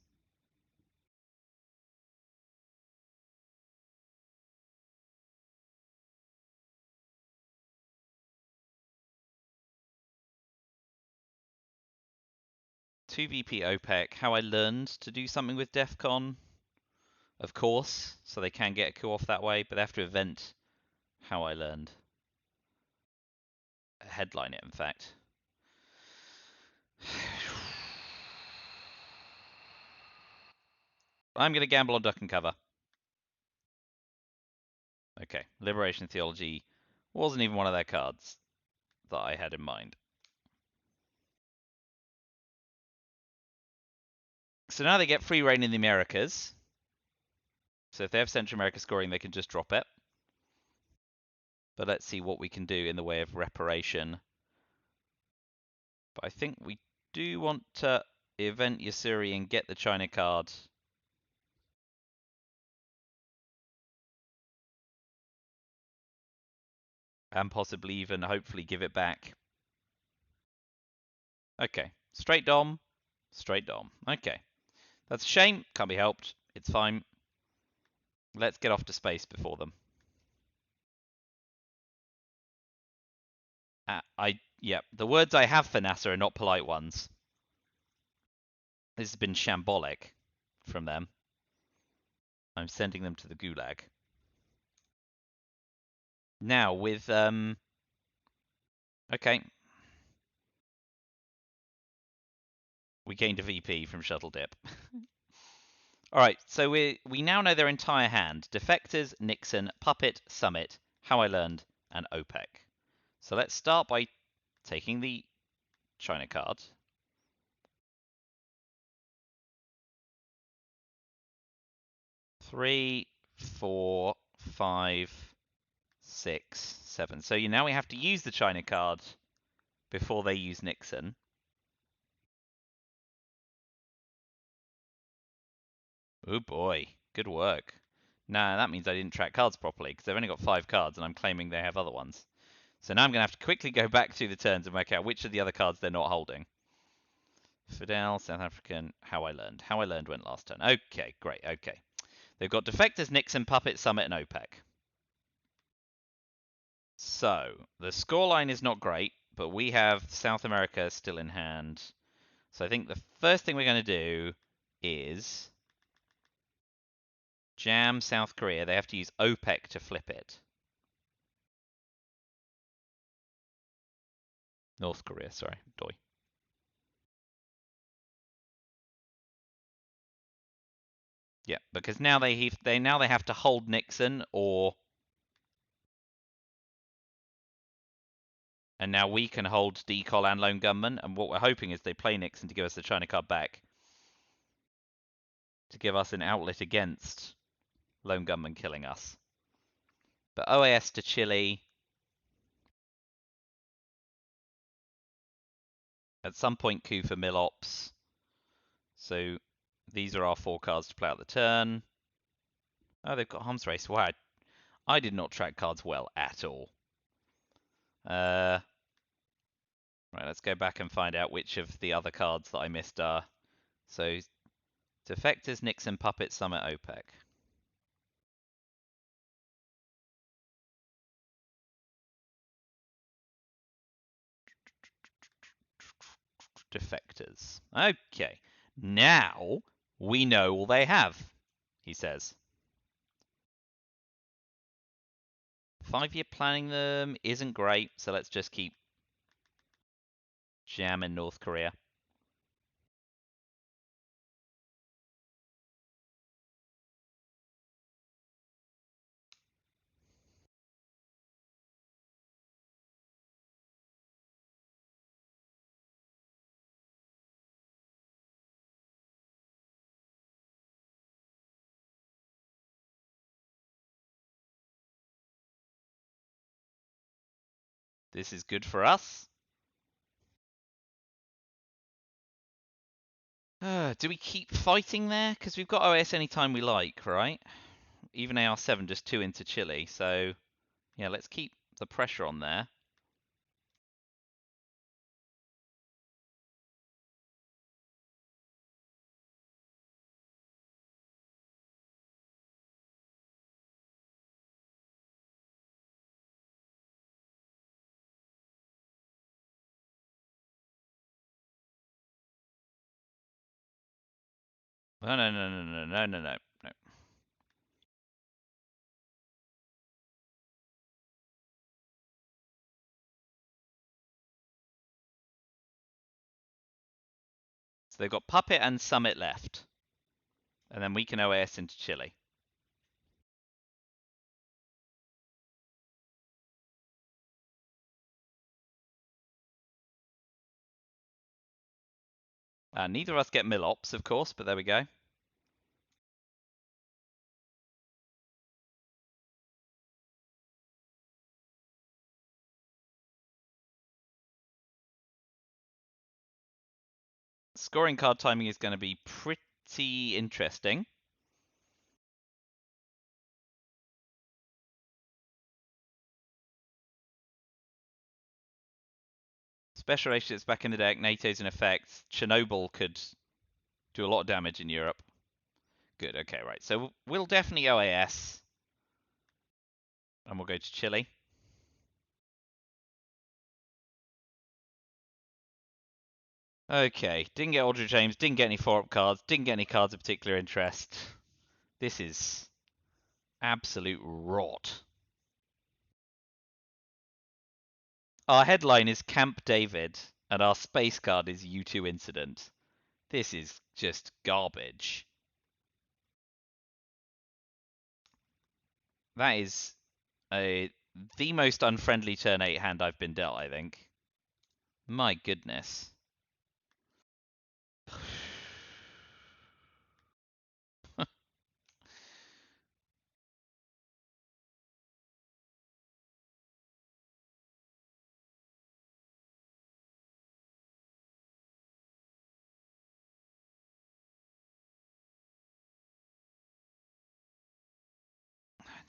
Two VP OPEC. How I learned to do something with DEF CON, of course, so they can get a coup off that way, but they have to event How I Learned. Headline it, in fact. I'm going to gamble on Duck and Cover. Okay, Liberation Theology wasn't even one of their cards that I had in mind. So now they get free reign in the Americas. So if they have Central America scoring, they can just drop it. But let's see what we can do in the way of reparation. But I think we do want to event Yasuri and get the China card. And possibly even, hopefully, give it back. Okay, straight Dom. Straight Dom. Okay. That's a shame. Can't be helped. It's fine. Let's get off to space before them. Yeah, the words I have for NASA are not polite ones. This has been shambolic from them. I'm sending them to the gulag. Now with okay. We gained a VP from Shuttle Dip. Alright, so we now know their entire hand. Defectors, Nixon, Puppet, Summit, How I Learned, and OPEC. So let's start by taking the China card. Three, 4, 5, 6, 7. So now we have to use the China card before they use Nixon. Oh boy, good work. Nah, that means I didn't track cards properly because they've only got 5 cards and I'm claiming they have other ones. So now I'm going to have to quickly go back through the turns and work out which of the other cards they're not holding. Fidel, South African, How I Learned. How I Learned went last turn. Okay, great, okay. They've got Defectors, Nixon, Puppet, Summit, and OPEC. So, the scoreline is not great, but we have South America still in hand. So I think the first thing we're going to do is jam South Korea. They have to use OPEC to flip it. North Korea, sorry, Doi. Yeah, because now they have to hold Nixon and now we can hold Decol and Lone Gunman, and what we're hoping is they play Nixon to give us the China card back. To give us an outlet against Lone Gunman killing us. But OAS to Chile. At some point, coup for mill ops. So these are our 4 cards to play out the turn. Oh, they've got Harm's Race. Wow, I did not track cards well at all. Right, let's go back and find out which of the other cards that I missed are. So, Defectors, Nixon, Puppet, Summit, OPEC. Defectors. Okay. Now we know all they have, he says. 5-year planning them isn't great, so let's just keep jamming North Korea. This is good for us. Do we keep fighting there? Because we've got OS anytime we like, right? Even AR7 just 2 into Chile, so yeah, let's keep the pressure on there. No, no, no, no, no, no, no, no, no. So they've got Puppet and Summit left. And then we can OAS into Chile. Neither of us get mill ops, of course, but there we go. Scoring card timing is going to be pretty interesting. Special relationships back in the deck, NATO's in effect. Chernobyl could do a lot of damage in Europe. Good, okay, right. So we'll definitely OAS. And we'll go to Chile. Okay, didn't get Aldrich James, didn't get any 4-up cards, didn't get any cards of particular interest. This is absolute rot. Our headline is Camp David, and our space card is U2 Incident. This is just garbage. That is the most unfriendly turn 8 hand I've been dealt, I think. My goodness.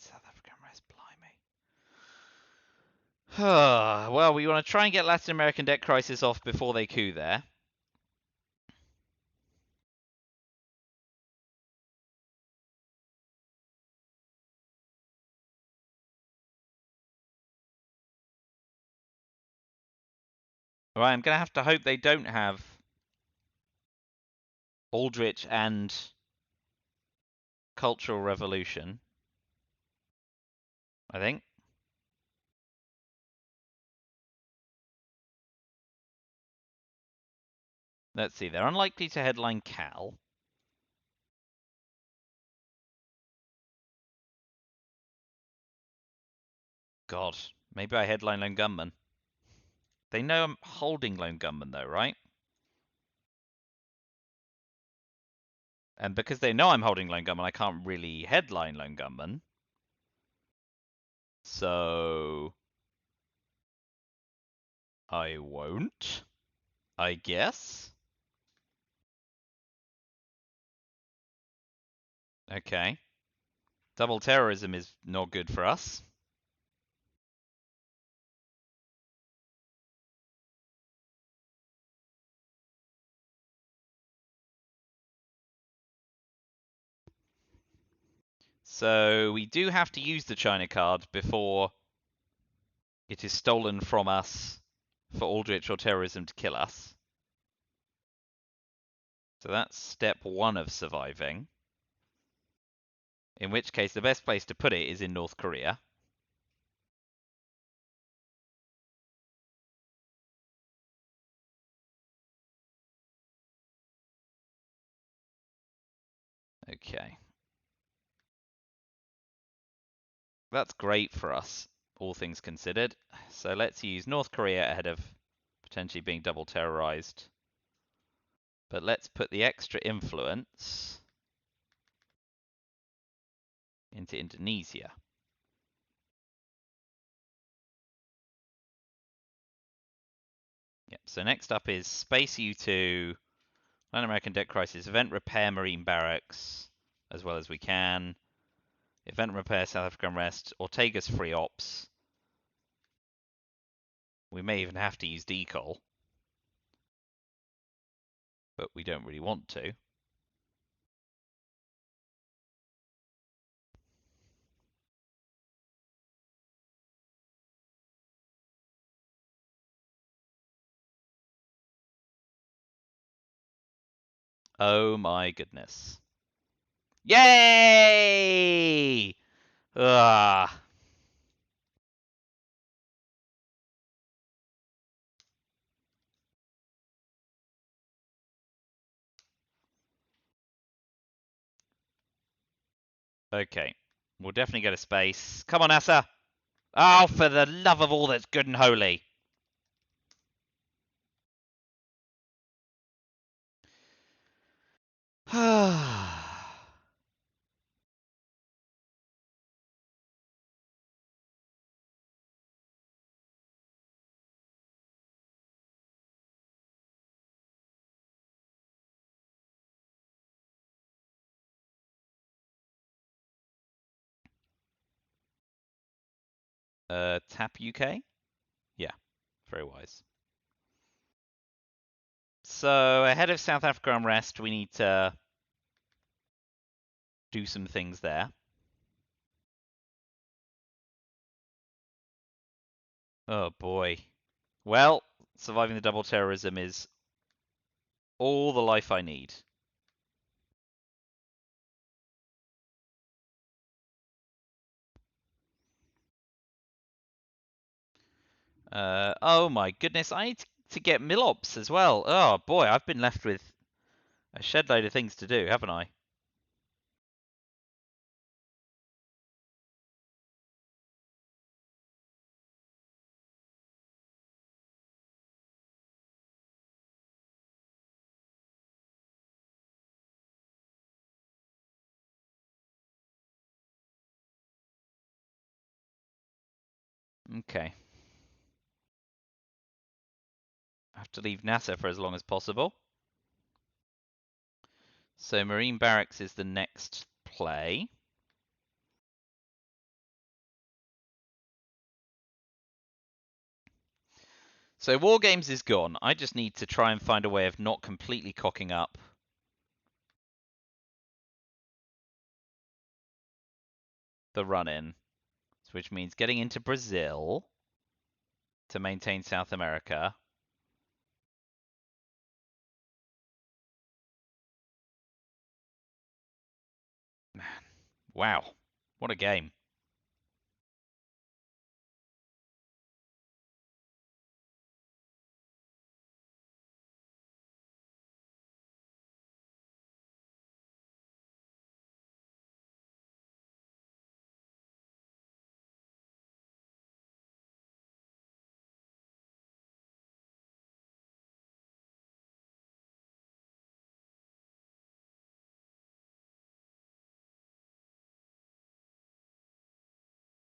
South African rest, blimey. Well, we want to try and get Latin American debt crisis off before they coup there. Alright, I'm going to have to hope they don't have Aldrich and Cultural Revolution. I think. Let's see, they're unlikely to headline Cal. God, maybe I headline Lone Gunman. They know I'm holding Lone Gunman though, right? And because they know I'm holding Lone Gunman, I can't really headline Lone Gunman. So I won't. I guess. Okay. Double terrorism is not good for us. So we do have to use the China card before it is stolen from us for Aldrich or terrorism to kill us. So that's step one of surviving. In which case, the best place to put it is in North Korea. Okay. That's great for us, all things considered. So let's use North Korea ahead of potentially being double terrorized. But let's put the extra influence into Indonesia. Yep. So next up is Space U2, Latin American Debt Crisis, Event Repair Marine Barracks, as well as we can. Event Repair South African Rest, Ortega's Free Ops. We may even have to use Decol, but we don't really want to. Oh my goodness. Yay! Ah. Okay. We'll definitely go to space. Come on, NASA! Oh, for the love of all that's good and holy. Tap UK? Yeah, very wise. So, ahead of South Africa unrest, we need to do some things there. Oh boy. Well, surviving the double terrorism is all the life I need. Oh my goodness, I need to get Milops as well. Oh boy, I've been left with a shed load of things to do, haven't I? Okay. I have to leave NASA for as long as possible. So Marine Barracks is the next play. So War Games is gone. I just need to try and find a way of not completely cocking up the run-in, which means getting into Brazil to maintain South America. Man, wow, what a game.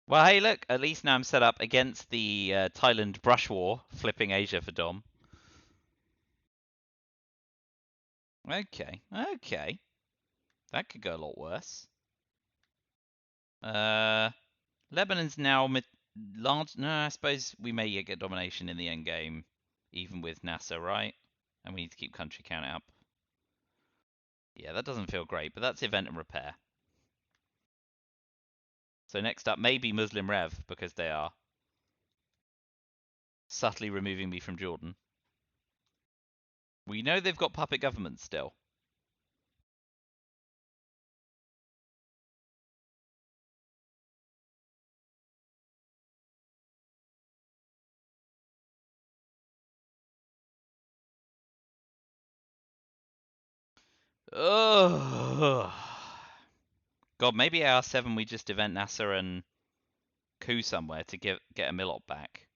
Well, hey, look, at least now I'm set up against the Thailand brush war, flipping Asia for Dom. Okay, okay. That could go a lot worse. Lebanon's now large. No, I suppose we may get domination in the end game, even with Nasser, right? And we need to keep country count up. Yeah, that doesn't feel great, but that's event and repair. So next up, maybe Muslim Rev, because they are subtly removing me from Jordan. We know they've got puppet government still. Oh, God, maybe AR7 we just event Nasser and coup somewhere to get a Milot back.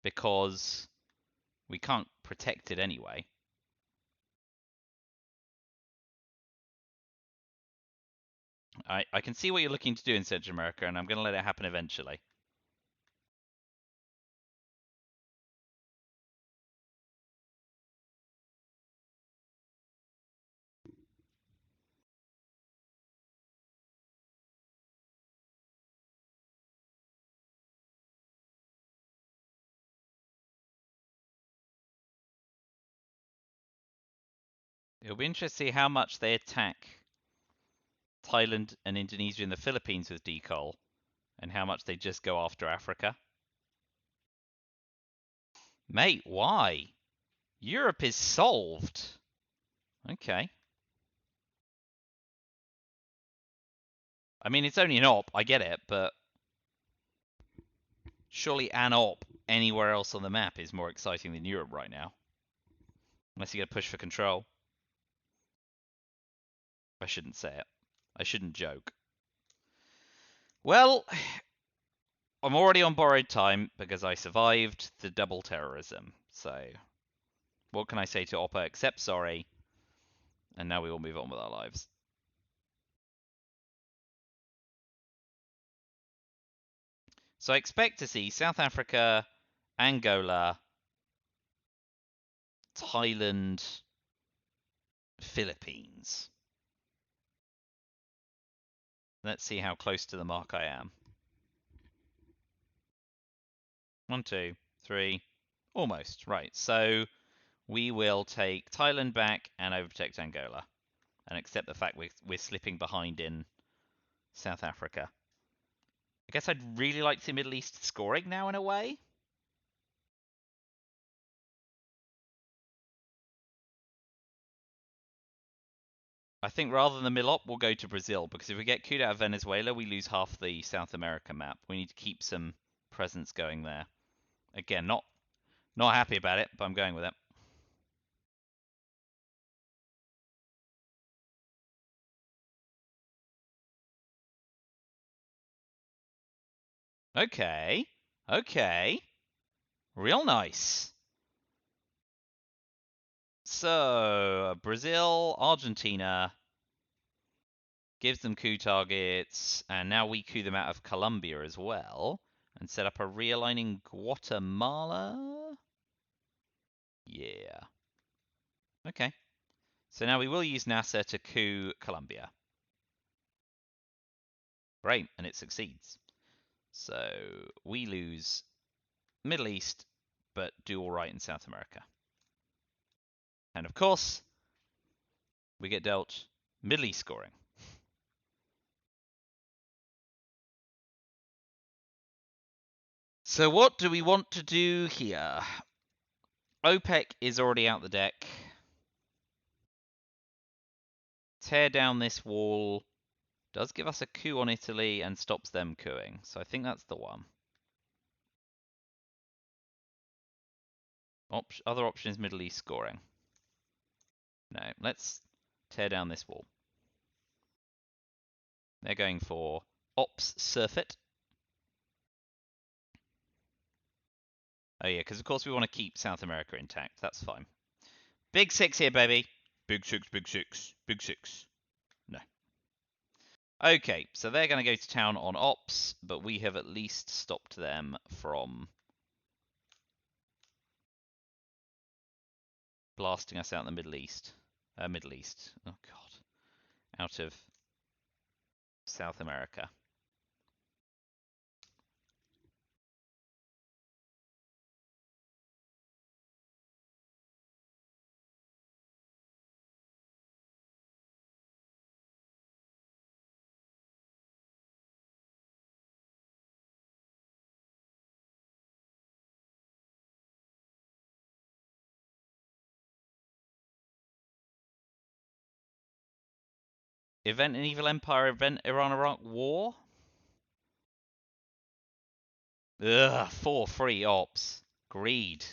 Because we can't protect it anyway. I can see what you're looking to do in Central America, and I'm going to let it happen eventually. It'll be interesting to see how much they attack Thailand and Indonesia and the Philippines with decol, and how much they just go after Africa. Mate, why? Europe is solved. Okay. I mean, it's only an op, I get it, but surely an op anywhere else on the map is more exciting than Europe right now. Unless you get a push for control. I shouldn't say it. I shouldn't joke. Well, I'm already on borrowed time because I survived the double terrorism. So, what can I say to Oppa except sorry? And now we will move on with our lives. So I expect to see South Africa, Angola, Thailand, Philippines. Let's see how close to the mark I am. 1, 2, 3. Almost. Right. So we will take Thailand back and overprotect Angola. And accept the fact we're slipping behind in South Africa. I guess I'd really like to see Middle East scoring now in a way. I think rather than Milop, we'll go to Brazil, because if we get coup out of Venezuela, we lose half the South America map. We need to keep some presence going there. Again, not happy about it, but I'm going with it. Okay. Okay. Real nice. So, Brazil, Argentina, gives them coup targets, and now we coup them out of Colombia as well, and set up a realign in Guatemala. Yeah. Okay. So now we will use NASA to coup Colombia. Great, and it succeeds. So we lose Middle East, but do all right in South America. And of course, we get dealt Middle East scoring. So what do we want to do here? OPEC is already out the deck. Tear down this wall. Does give us a coup on Italy and stops them cooing. So I think that's the one. Other option is Middle East scoring. No, let's tear down this wall. They're going for Ops Surfeit. Oh yeah, because of course we want to keep South America intact. That's fine. Big 6 here, baby. Big 6, big 6, big 6. No. Okay, so they're going to go to town on Ops, but we have at least stopped them from blasting us out in the Middle East. Middle East. Oh, God. Out of South America. Event an Evil Empire, event Iran-Iraq war? Ugh, 4 free ops. Greed.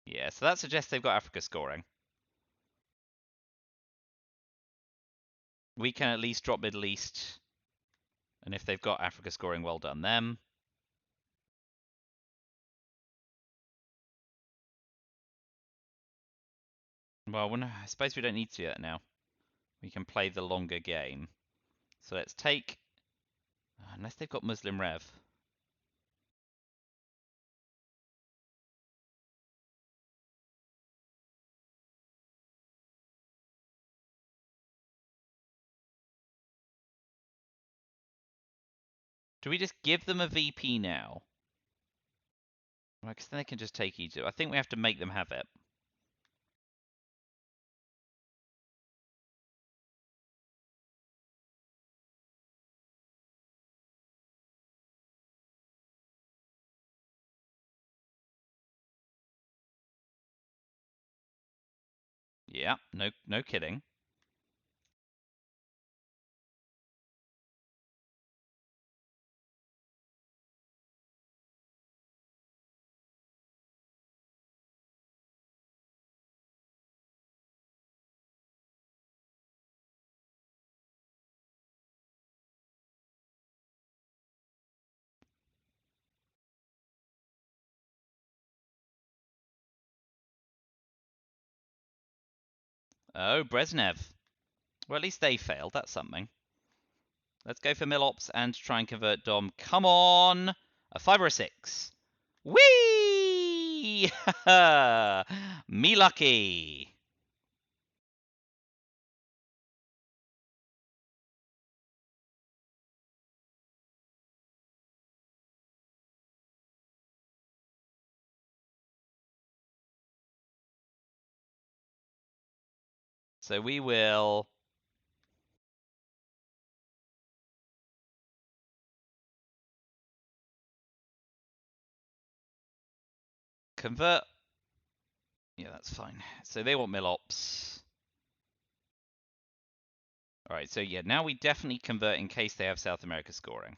Yeah, so that suggests they've got Africa scoring. We can at least drop Middle East. And if they've got Africa scoring, well done them. Well, I suppose we don't need to yet now. We can play the longer game. So let's take... Unless they've got Muslim Rev. Do we just give them a VP now? Well, because then they can just take Egypt. I think we have to make them have it. Yeah, no kidding. Oh, Brezhnev. Well, at least they failed. That's something. Let's go for Milops and try and convert Dom. Come on! A 5 or a 6. Whee! Me lucky. So we will... convert... Yeah, that's fine. So they want Milops. Alright, so yeah, now we definitely convert in case they have South America scoring.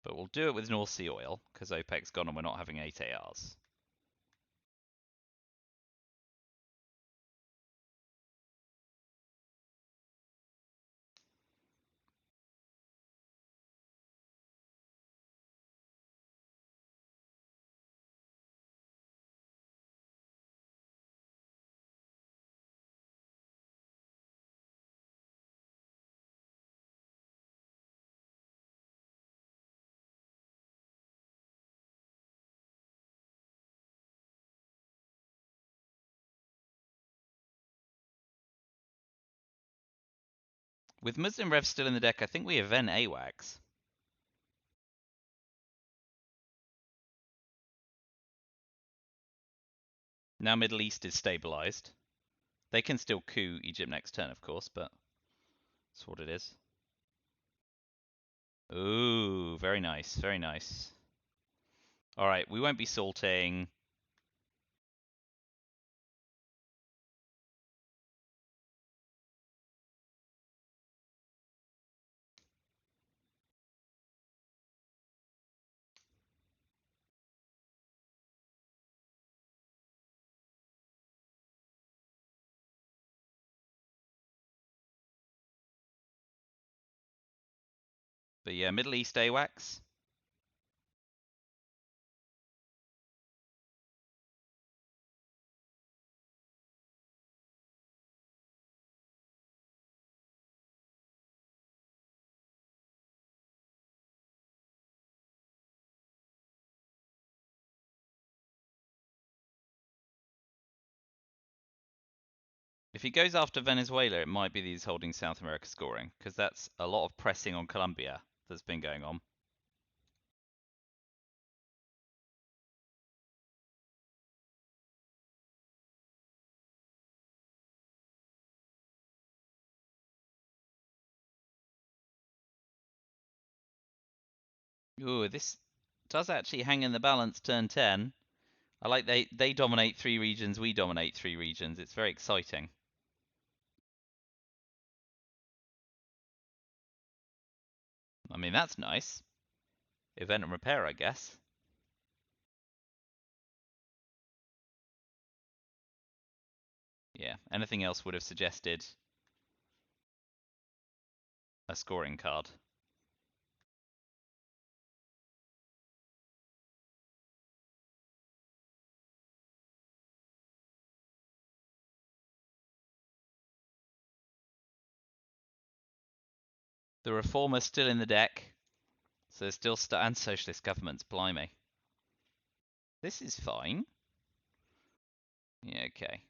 But we'll do it with North Sea oil, because OPEC's gone and we're not having 8 ARs. With Muslim Rev still in the deck, I think we event AWACS. Now Middle East is stabilized. They can still coup Egypt next turn, of course, but that's what it is. Ooh, very nice, very nice. Alright, we won't be salting. But yeah, Middle East AWACS. If he goes after Venezuela, it might be that he's holding South America scoring, because that's a lot of pressing on Colombia that's been going on. Ooh, this does actually hang in the balance turn 10. I like they dominate 3 regions, we dominate 3 regions. It's very exciting. I mean, that's nice. Event and repair, I guess. Yeah, anything else would have suggested a scoring card. The Reformer's still in the deck, so there's still and Socialist governments, blimey. This is fine. Yeah, okay.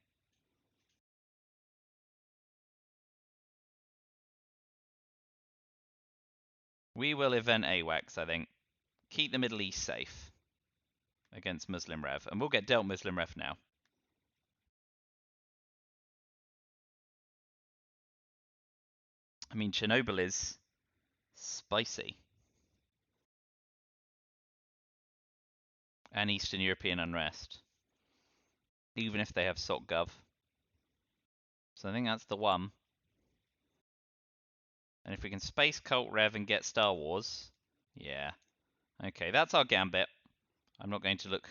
We will event AWACS, I think. Keep the Middle East safe against Muslim Rev, and we'll get dealt Muslim Rev now. I mean, Chernobyl is spicy. And Eastern European unrest. Even if they have SOCGov. So I think that's the one. And if we can space Cult Rev and get Star Wars, yeah. Okay, that's our gambit. I'm not going to look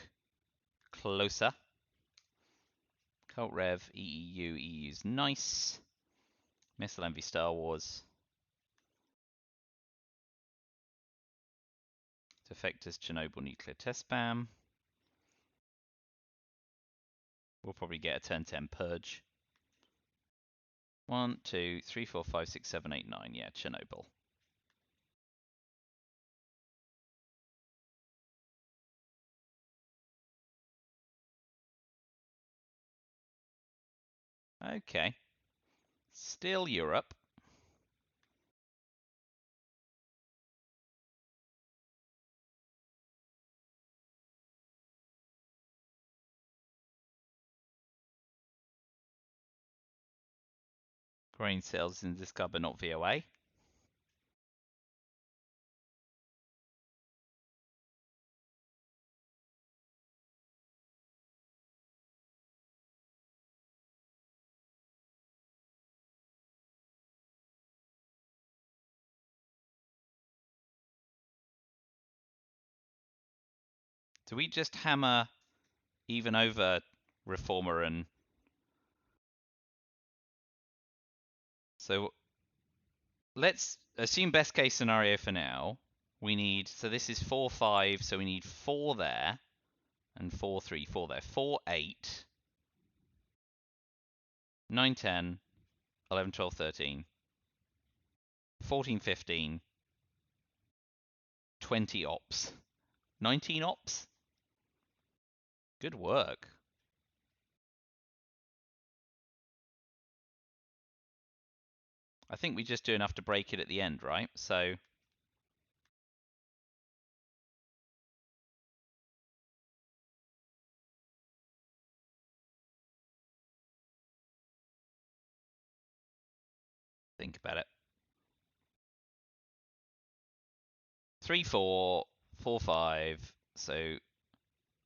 closer. Cult Rev, EEU, EU's nice. Missile Envy, Star Wars. Defectors, Chernobyl, Nuclear Test Spam. We'll probably get a turn 10 Purge. 1, 2, 3, 4, 5, 6, 7, 8, 9. Yeah, Chernobyl. Okay. Still Europe. Grain sales in this card, but not VOA. Do we just hammer even over Reformer and... So let's assume best case scenario for now. We need, so this is 4, 5, so we need 4 there, and 4, 3, 4 there. 4, 8, 9, 10, 11, 12, 13, 14, 15, 20 ops. 19 ops? Good work. I think we just do enough to break it at the end, right? So think about it. 3, 4, 4, 5. So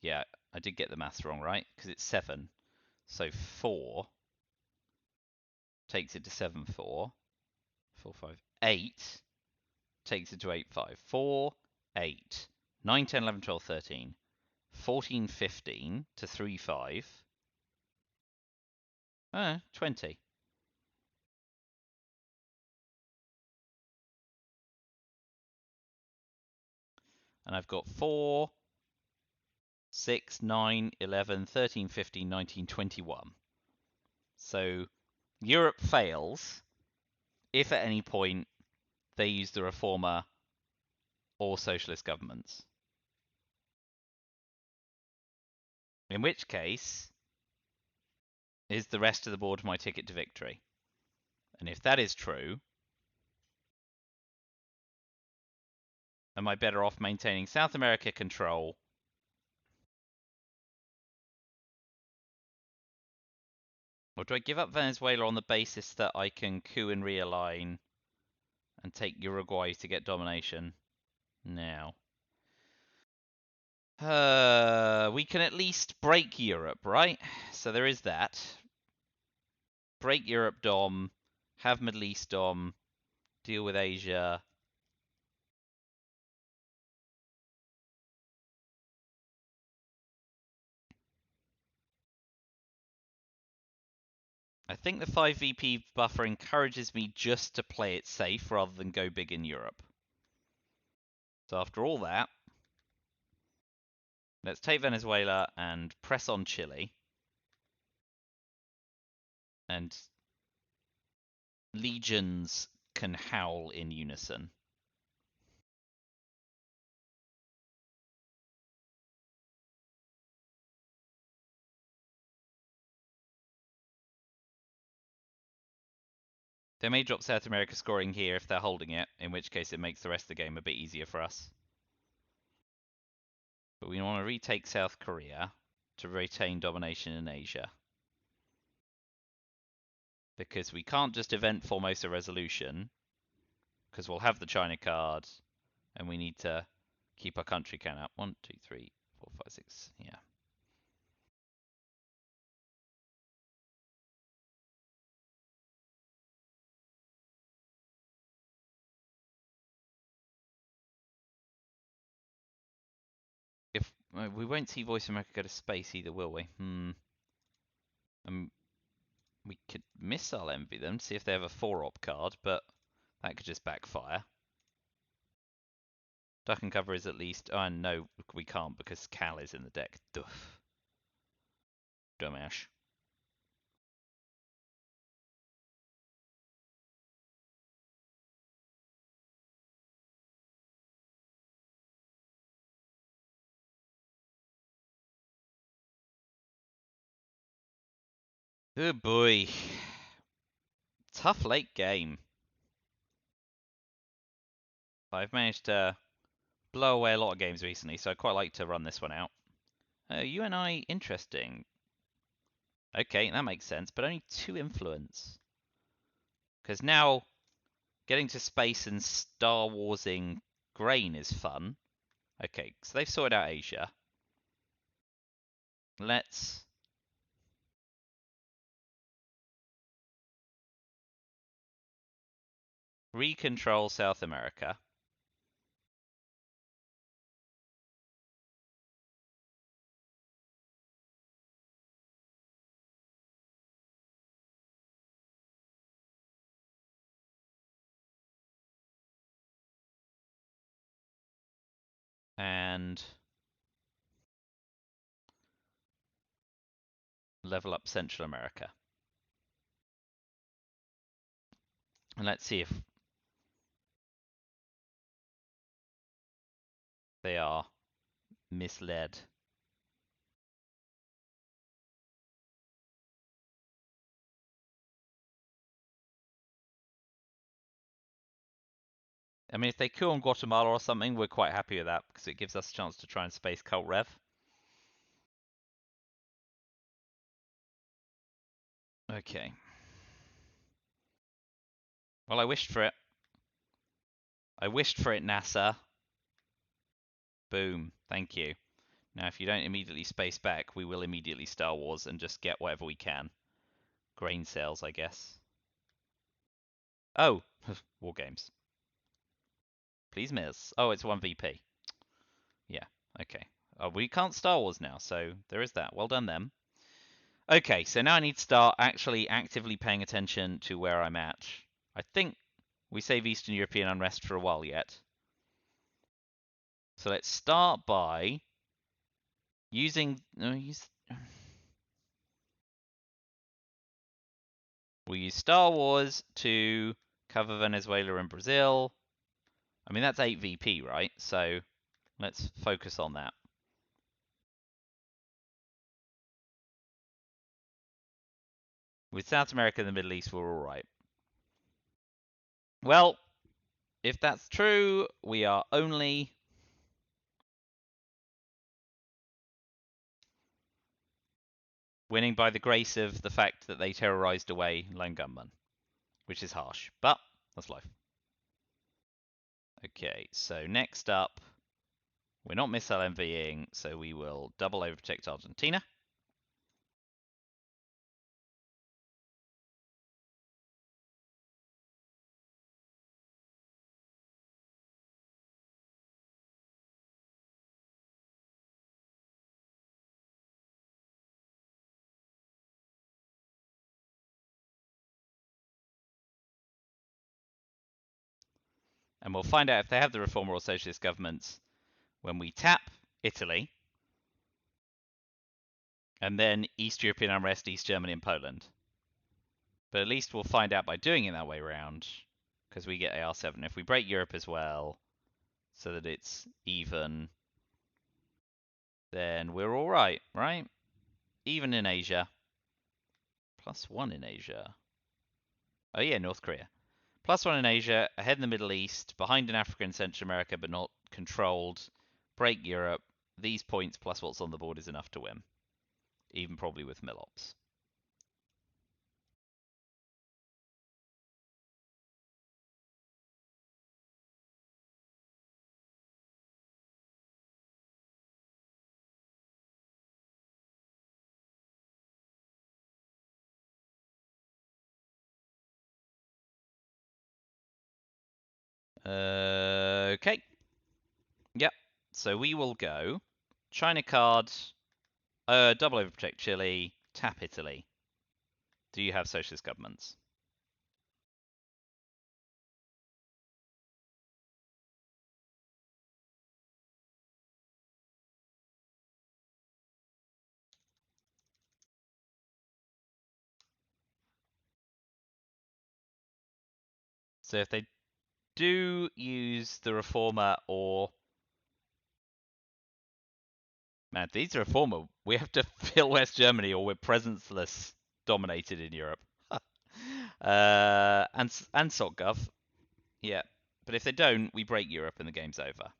yeah, I did get the maths wrong, right? Because it's 7. So 4 takes it to 7, 4. 4, 5, 8 takes it to 8, 5. 4, 8, 9, 10, 11, 12, 13, 14, 15 to 3, 5. 20. And I've got 4, 6, 9, 11, 13, 15, 19, 21. So Europe fails if at any point they use the Reformer or socialist governments. In which case, Is the rest of the board my ticket to victory? And if that is true, am I better off maintaining South America control? Or do I give up Venezuela on the basis that I can coup and realign and take Uruguay to get domination? Now. We can at least break Europe, right? So there is that. Break Europe Dom, have Middle East Dom, deal with Asia. I think the 5 VP buffer encourages me just to play it safe rather than go big in Europe. So after all that, let's take Venezuela and press on Chile. And legions can howl in unison. They may drop South America scoring here if they're holding it, in which case it makes the rest of the game a bit easier for us. But we want to retake South Korea to retain domination in Asia. Because we can't just event Formosa Resolution, because we'll have the China card, and we need to keep our country count up. 1, 2, 3, 4, 5, 6. Yeah. If we won't see Voice America go to space either, will we? We could missile envy them, see if they have a 4-op card, but that could just backfire. Duck and cover is at least. Oh, no, we can't because Cal is in the deck. Duff. Dumbass. Good boy. Tough late game. I've managed to blow away a lot of games recently, so I quite like to run this one out. UNI, interesting. Okay, that makes sense, but only 2 influence. Because now getting to space and Star Warsing grain is fun. Okay, so they've sorted out Asia. Let's recontrol South America. And level up Central America. And let's see if they are misled. I mean, if they kill on Guatemala or something, we're quite happy with that because it gives us a chance to try and space Cult Rev. Okay. Well, I wished for it. I wished for it, NASA. Boom. Thank you. Now, if you don't immediately space back, we will immediately Star Wars and just get whatever we can. Grain sales, I guess. Oh, War Games. Please miss. Oh, it's 1 VP. Yeah, okay. We can't Star Wars now, so there is that. Well done, them. Okay, so now I need to start actually actively paying attention to where I'm at. I think we save Eastern European unrest for a while yet. So let's start by using... We'll use Star Wars to cover Venezuela and Brazil. I mean, that's 8 VP, right? So let's focus on that. With South America and the Middle East, we're all right. Well, if that's true, we are only winning by the grace of the fact that they terrorized away lone gunmen, which is harsh, but that's life. Okay, so next up, we're not missile envying, so we will double overprotect Argentina. And we'll find out if they have the reformer or socialist governments when we tap Italy, and then East European unrest, East Germany and Poland. But at least we'll find out by doing it that way around, because we get AR7. If we break Europe as well, so that it's even, then we're all right, right? Even in Asia. +1 in Asia. Oh yeah, North Korea. +1 in Asia, ahead in the Middle East, behind in Africa and Central America, but not controlled. Break Europe. These points plus what's on the board is enough to win. Even probably with Milops. Okay. Yep. So we will go China card, double overprotect Chile, tap Italy. Do you have socialist governments? So if they do use the reformer or man, these are reformer. We have to fill West Germany or we're presenceless dominated in Europe. And SOCGov. Yeah. But if they don't, we break Europe and the game's over.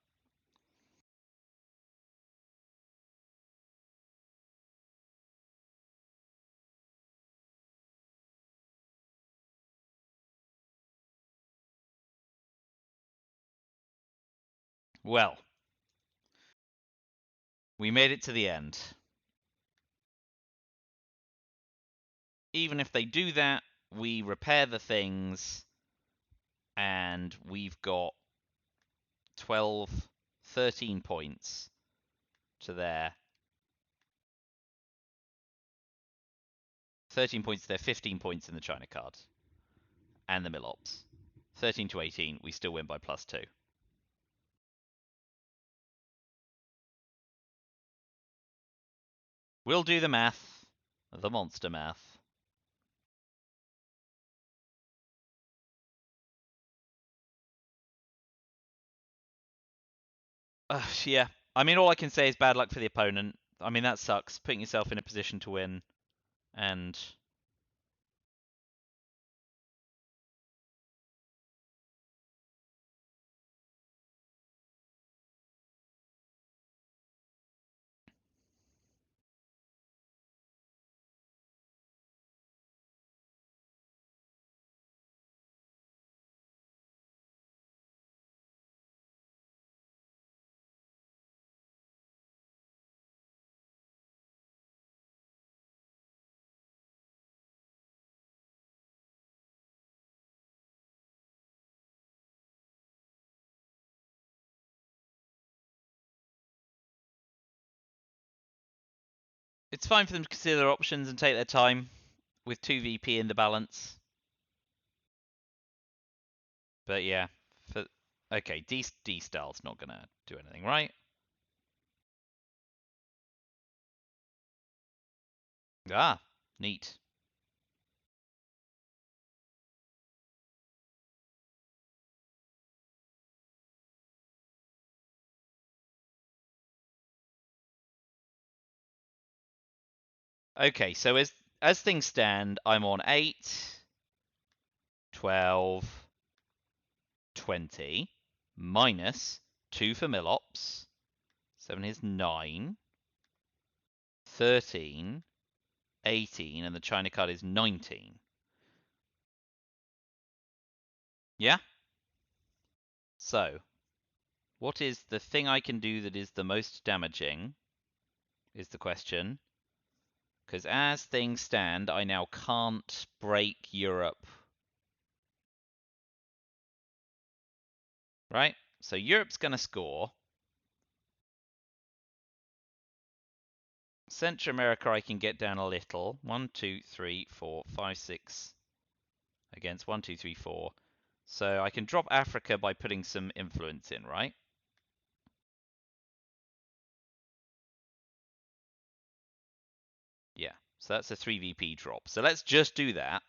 Well, we made it to the end. Even if they do that, we repair the things and we've got 12, 13 points to their 13 points to their 15 points in the China card and the Milops. 13 to 18, we still win by +2. We'll do the math, the monster math. Yeah. I mean, all I can say is bad luck for the opponent. I mean, that sucks. Putting yourself in a position to win and it's fine for them to consider their options and take their time with 2 VP in the balance. But yeah, okay, D style's not gonna do anything, right? Ah, neat. Okay, so as things stand, I'm on 8, 12, 20, minus 2 for Milops. 7 is 9, 13, 18, and the China card is 19. Yeah? So, what is the thing I can do that is the most damaging, is the question. Because as things stand, I now can't break Europe. Right? So Europe's going to score. Central America I can get down a little. 1, 2, 3, 4, 5, 6 against 1, 2, 3, 4. So I can drop Africa by putting some influence in, right? Yeah, so that's a 3 VP drop. So let's just do that.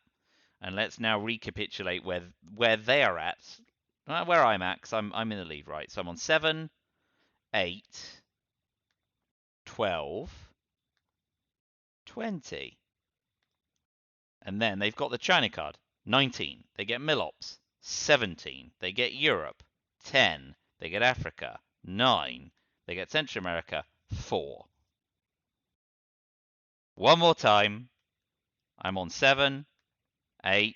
And let's now recapitulate where they are at. Where I'm at, because I'm in the lead, right? So I'm on 7, 8, 12, 20. And then they've got the China card. 19. They get Milops. 17. They get Europe. 10. They get Africa. 9. They get Central America. 4. One more time. I'm on 7, 8,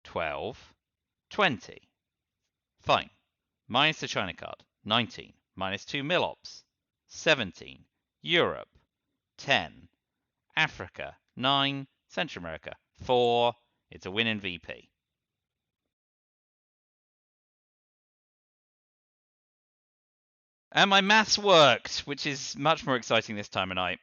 12, 20. Fine. Minus the China card. 19. Minus 2 Milops. 17. Europe. 10. Africa. 9. Central America. 4. It's a win in VP. And my maths worked, which is much more exciting this time of night.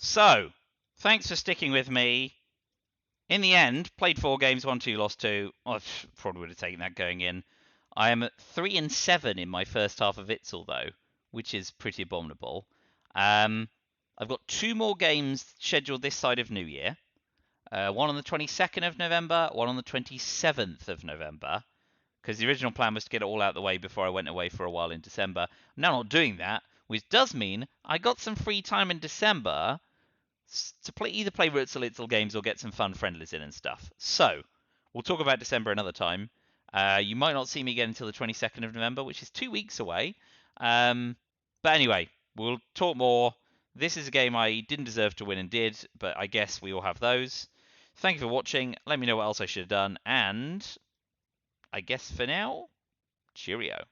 So, thanks for sticking with me. In the end, played 4 games, won 2, lost 2. I probably would have taken that going in. I am at 3 and 7 in my first half of ITSL though, which is pretty abominable. I've got 2 more games scheduled this side of New Year. One on the 22nd of November, one on the 27th of November. Because the original plan was to get it all out of the way before I went away for a while in December. I'm now not doing that, which does mean I got some free time in December to either play ITSL games or get some fun friendlies in and stuff. So, we'll talk about December another time. You might not see me again until the 22nd of November, which is 2 weeks away. But anyway, we'll talk more. This is a game I didn't deserve to win and did, but I guess we all have those. Thank you for watching. Let me know what else I should have done, and I guess for now, cheerio.